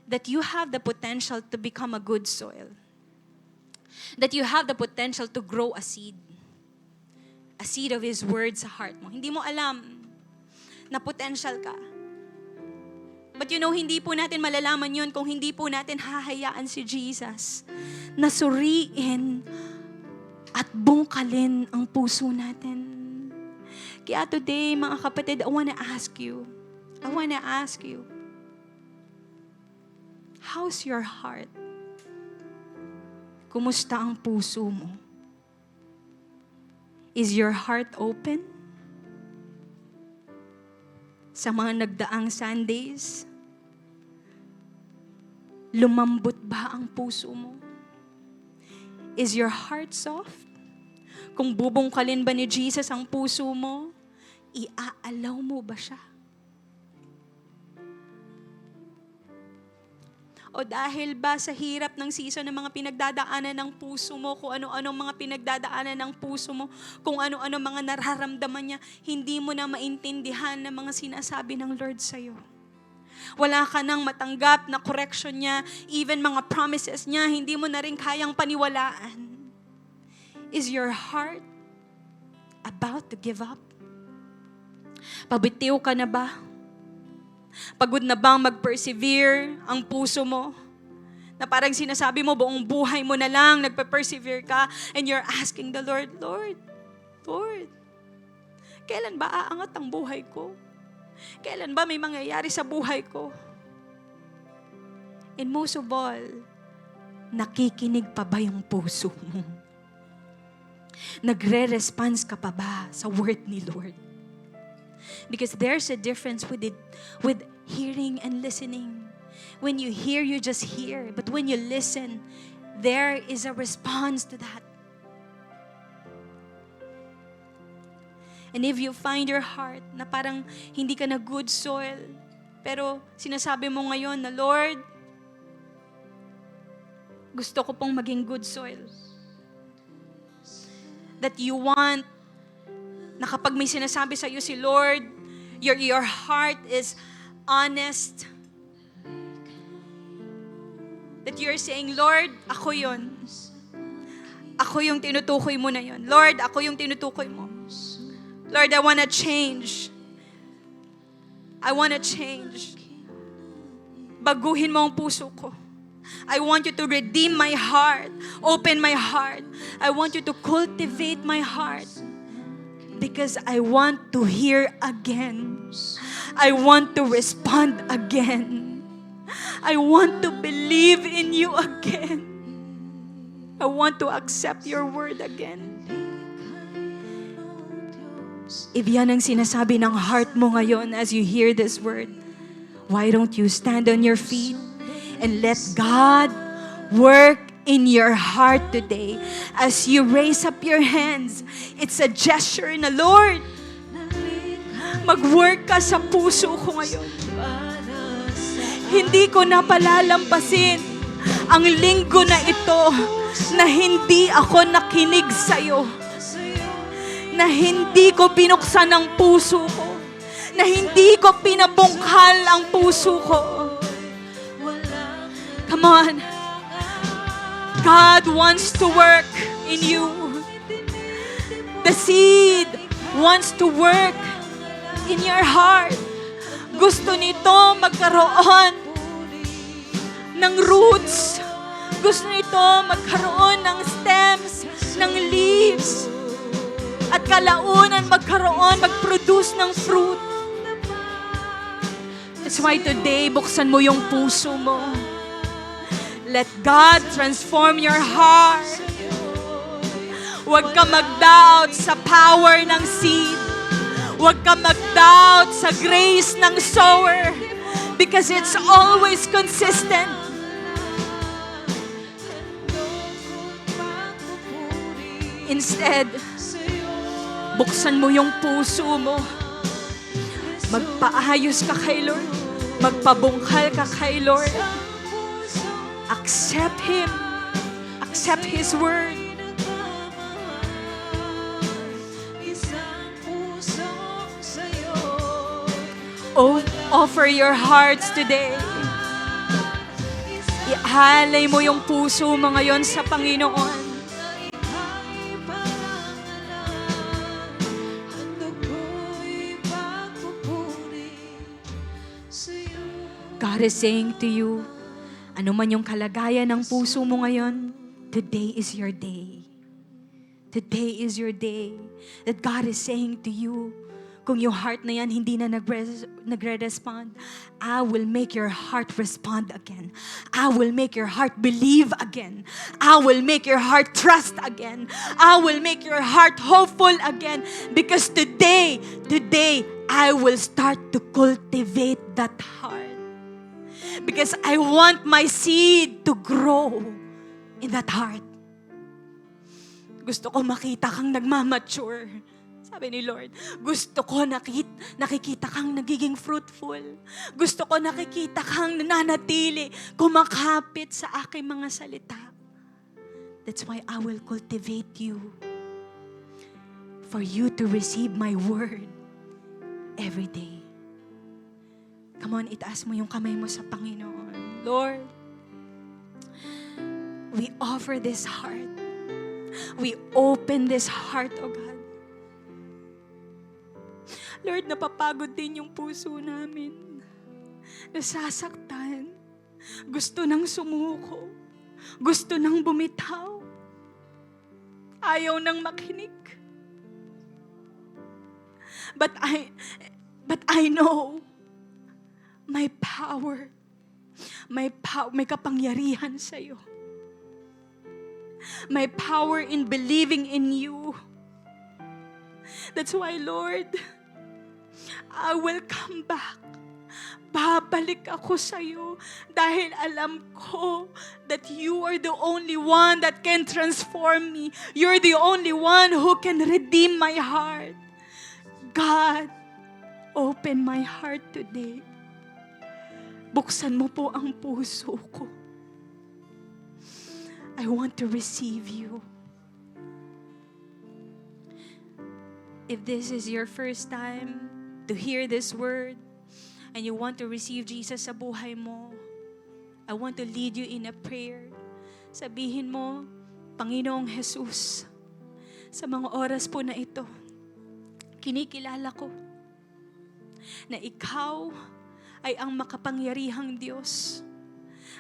that you have the potential to become a good soil. That you have the potential to grow a seed. A seed of His Word sa heart mo. Hindi mo alam na potential ka. But hindi po natin malalaman yun kung hindi po natin hahayaan si Jesus na suriin at bungkalin ang puso natin. Kaya today, mga kapatid, I wanna ask you, how's your heart? Kumusta ang puso mo? Is your heart open? Sa mga nagdaang Sundays, lumambot ba ang puso mo? Is your heart soft? Kung bubungkalin ba ni Jesus ang puso mo, iaalaw mo ba siya? O dahil ba sa hirap ng season ng mga pinagdadaanan ng puso mo, kung ano-anong mga pinagdadaanan ng puso mo, kung ano-ano mga nararamdaman niya, hindi mo na maintindihan ng mga sinasabi ng Lord sa'yo. Wala ka nang matanggap na correction niya, even mga promises niya, hindi mo na rin kayang paniwalaan. Is your heart about to give up? Pabitiw ka na ba? Pagod na bang mag-persevere ang puso mo? Na parang sinasabi mo, buong buhay mo na lang, nagpe-persevere ka, and you're asking the Lord, Lord, kailan ba aangat ang buhay ko? Kailan ba may mangyayari sa buhay ko? And most of all, nakikinig pa ba yung puso mo? Nagre-response ka pa ba sa word ni Lord? Because there's a difference with hearing and listening. When you hear, you just hear. But when you listen, there is a response to that. And if you find your heart na parang hindi ka na good soil, pero sinasabi mo ngayon na, Lord, gusto ko pong maging good soil. That you want, na kapag may sinasabi sa iyo si Lord, your heart is honest. That you're saying, Lord, ako yon. Ako yung tinutukoy mo na yon. Lord, ako yung tinutukoy mo. Lord, I wanna change. I wanna change. Baguhin mo ang puso ko. I want you to redeem my heart. Open my heart. I want you to cultivate my heart. Because I want to hear again. I want to respond again. I want to believe in you again. I want to accept your word again. If yan ang sinasabi ng heart mo ngayon as you hear this word, why don't you stand on your feet and let God work in your heart today as you raise up your hands. It's a gesture na, Lord, mag-work ka sa puso ko ngayon. Hindi ko na palalampasin ang linggo na ito na hindi ako nakinig sa'yo. Na hindi ko binuksan ang puso ko. Na hindi ko pinabungkal ang puso ko. Come on. God wants to work in you. The seed wants to work in your heart. Gusto nito magkaroon ng roots. Gusto nito magkaroon ng stems, ng leaves. At kalaunan mag-produce ng fruit. That's why today, buksan mo yung puso mo. Let God transform your heart. Huwag ka mag-doubt sa power ng seed. Huwag ka mag-doubt sa grace ng sower. Because it's always consistent. Instead, buksan mo yung puso mo. Magpaayos ka kay Lord. Magpabungkal ka kay Lord. Accept Him. Accept His word. Oh, offer your hearts today. Ihalay mo yung puso mo ngayon sa Panginoon. God is saying to you, ano man yung kalagayan ng puso mo ngayon, today is your day. Today is your day. That God is saying to you, kung yung heart na yan hindi na nagre-respond, I will make your heart respond again. I will make your heart believe again. I will make your heart trust again. I will make your heart hopeful again. Because today, I will start to cultivate that heart. Because I want my seed to grow in that heart. Gusto ko makita kang nagmamature. Sabi ni Lord, gusto ko nakikita kang nagiging fruitful. Gusto ko nakikita kang nananatili, kumakapit sa aking mga salita. That's why I will cultivate you. For you to receive my word every day. Come on, itaas mo yung kamay mo sa Panginoon. Lord, we offer this heart. We open this heart, O God. Lord, napapagod din yung puso namin. Nasasaktan. Gusto nang sumuko. Gusto nang bumitaw. Ayaw nang makinig. But I know may power, may kapangyarihan sa'yo. May power in believing in you. That's why, Lord, I will come back. Babalik ako sa'yo dahil alam ko that you are the only one that can transform me. You're the only one who can redeem my heart. God, open my heart today. Buksan mo po ang puso ko. I want to receive you. If this is your first time to hear this word and you want to receive Jesus sa buhay mo, I want to lead you in a prayer. Sabihin mo, Panginoong Jesus, sa mga oras po na ito, kinikilala ko na ikaw ay ang makapangyarihang Diyos.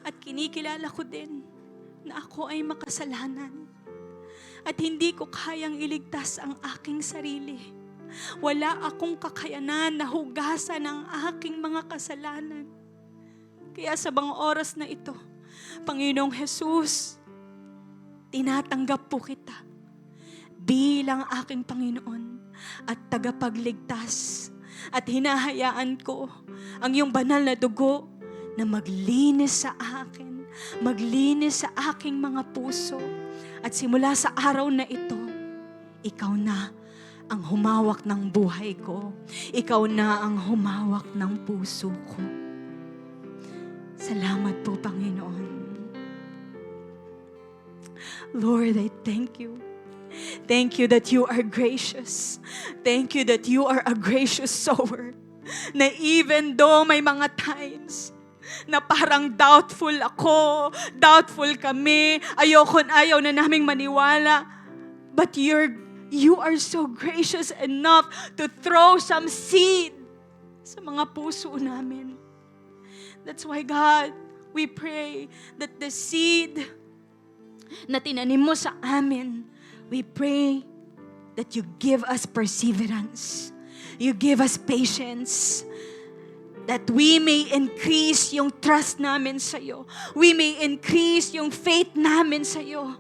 At kinikilala ko din na ako ay makasalanan. At hindi ko kayang iligtas ang aking sarili. Wala akong kakayanan na hugasan ang aking mga kasalanan. Kaya sa mga oras na ito, Panginoong Jesus, tinatanggap po kita bilang aking Panginoon at tagapagligtas. At hinahayaan ko ang iyong banal na dugo na maglinis sa akin, maglinis sa aking mga puso. At simula sa araw na ito, ikaw na ang humawak ng buhay ko. Ikaw na ang humawak ng puso ko. Salamat po, Panginoon. Lord, I thank you. Thank you that you are gracious. Thank you that you are a gracious sower. Na even though may mga times na parang doubtful ako, doubtful kami, ayaw na naming maniwala, but you are so gracious enough to throw some seed sa mga puso namin. That's why, God, we pray that the seed na tinanim mo sa amin, we pray that you give us perseverance. You give us patience. That we may increase yung trust namin sa'yo. We may increase yung faith namin sa'yo.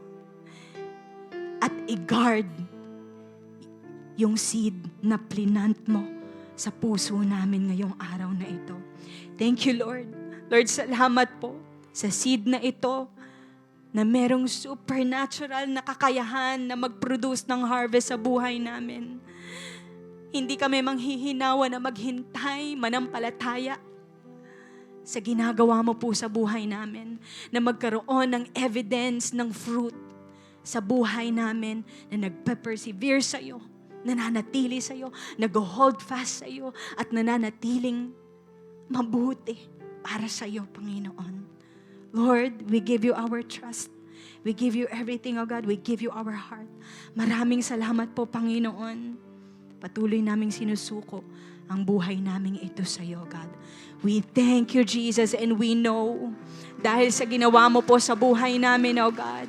At i-guard yung seed na plinant mo sa puso namin ngayong araw na ito. Thank you, Lord. Lord, salamat po sa seed na ito na merong supernatural na kakayahan na mag-produce ng harvest sa buhay namin. Hindi kami manghihinawa na maghintay, manampalataya sa ginagawa mo po sa buhay namin, na magkaroon ng evidence ng fruit sa buhay namin na nagpe-persevere sa iyo, nananatili sa iyo, nag-hold fast sa iyo, at nananatiling mabuti para sa iyo, Panginoon. Lord, we give you our trust. We give you everything, oh God. We give you our heart. Maraming salamat po, Panginoon. Patuloy naming sinusuko ang buhay naming ito sa iyo, God. We thank you, Jesus, and we know, dahil sa ginawa mo po sa buhay namin, oh God,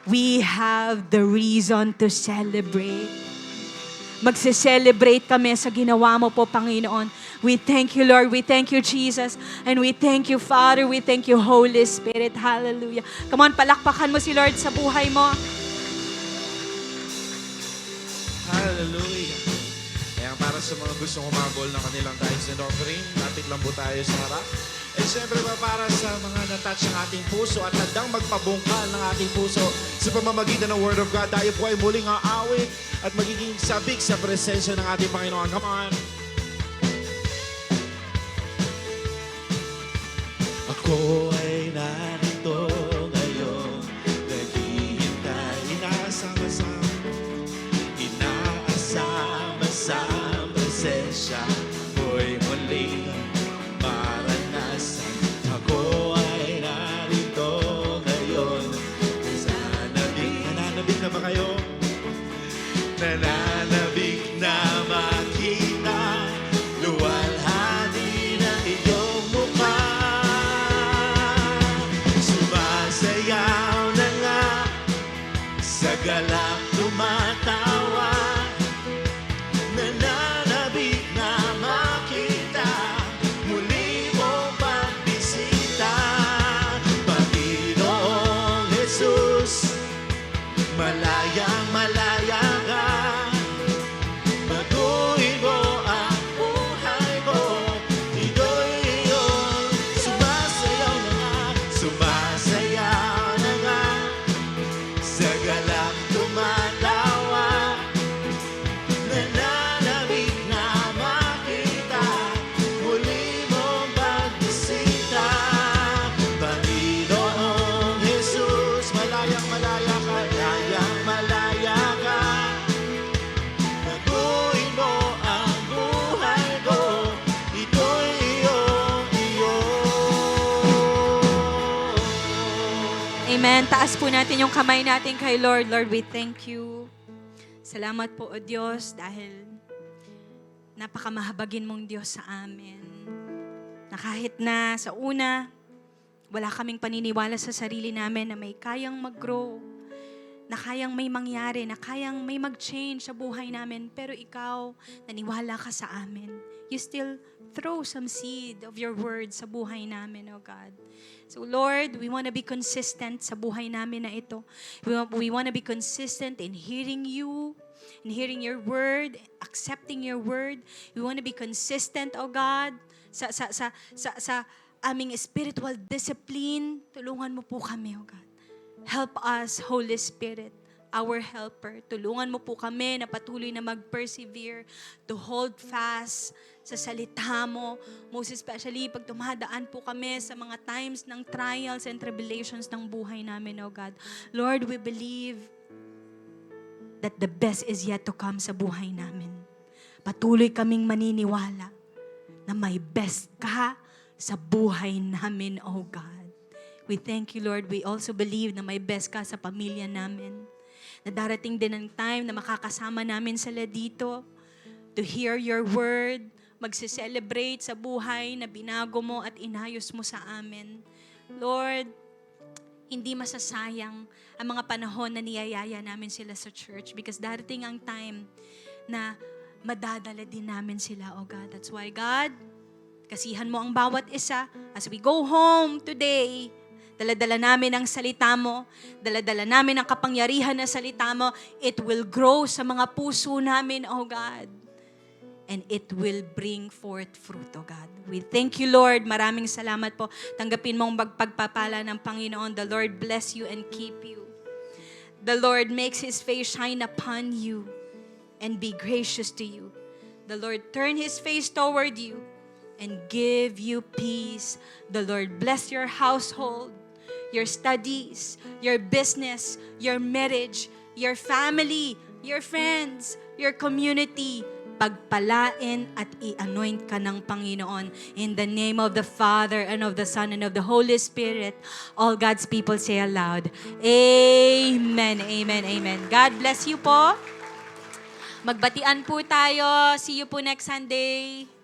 we have the reason to celebrate. Magse-celebrate kami sa ginawa mo po, Panginoon. We thank you, Lord. We thank you, Jesus. And we thank you, Father. We thank you, Holy Spirit. Hallelujah. Come on, palakpakan mo si Lord sa buhay mo. Hallelujah. Kaya para sa mga gustong humabol ng kanilang tithes and offering, lapit lang po tayo sa harap. And syempre pa para sa mga natouch ng ating puso at handang magpabungkal ng ating puso sa pamamagitan ng Word of God, tayo po ay muling aawit at magiging sabik sa presensya ng ating Panginoon. Come on! Ako ay narito ngayon, naghihintay, inaasama-sama sa presensya mo'y muling maranasan. Ako ay narito ngayon. Nananabik na ba kayo? Nananabik na makita, luwalhati ng iyong mukha. Sumasayaw na nga, sa galak tumatawa. Nananabik na makita, muli mo pagbisita. Panginoong Jesus, malayang malaya ka. Baguhin mo ang buhay ko. Ito'y iyon, sumasayaw na nga, sumasayaw na nga. Sa galak tumatawa. Nananabik Amen. Taas po natin yung kamay natin kay Lord. Lord, we thank you. Salamat po, O Diyos, dahil napakamahabagin mong Diyos sa amin. Na kahit na sa una, wala kaming paniniwala sa sarili namin na may kayang mag-grow, na kayang may mangyari, na kayang may mag-change sa buhay namin. Pero ikaw, naniwala ka sa amin. You still throw some seed of your word sa buhay namin, O God. So Lord, we want to be consistent sa buhay namin na ito. We want to be consistent in hearing you, in hearing your word, accepting your word. We want to be consistent, O God, sa aming spiritual discipline. Tulungan mo po kami, O God. Help us, Holy Spirit, our helper. Tulungan mo po kami na patuloy na mag-persevere, to hold fast sa salita mo. Most especially, pag dumadaan po kami sa mga times ng trials and tribulations ng buhay namin, O God. Lord, we believe that the best is yet to come sa buhay namin. Patuloy kaming maniniwala na may best ka sa buhay namin, O God. We thank you, Lord. We also believe na may best ka sa pamilya namin. Na darating din ang time na makakasama namin sila dito to hear your word, magse-celebrate sa buhay na binago mo at inayos mo sa amin. Lord, hindi masasayang ang mga panahon na niyayaya namin sila sa church because darating ang time na madadala din namin sila, oh God. That's why, God, kasihan mo ang bawat isa as we go home today. Dala-dala namin ang salita mo. Dala-dala namin ang kapangyarihan na salita mo. It will grow sa mga puso namin, oh God. And it will bring forth fruit, oh God. We thank you, Lord. Maraming salamat po. Tanggapin mong pagpapala ng Panginoon. The Lord bless you and keep you. The Lord makes His face shine upon you and be gracious to you. The Lord turn His face toward you and give you peace. The Lord bless your household, your studies, your business, your marriage, your family, your friends, your community. Pagpalain at i-anoint ka ng Panginoon. In the name of the Father, and of the Son, and of the Holy Spirit. All God's people say aloud, Amen, Amen, Amen. God bless you po. Magbatian po tayo. See you po next Sunday.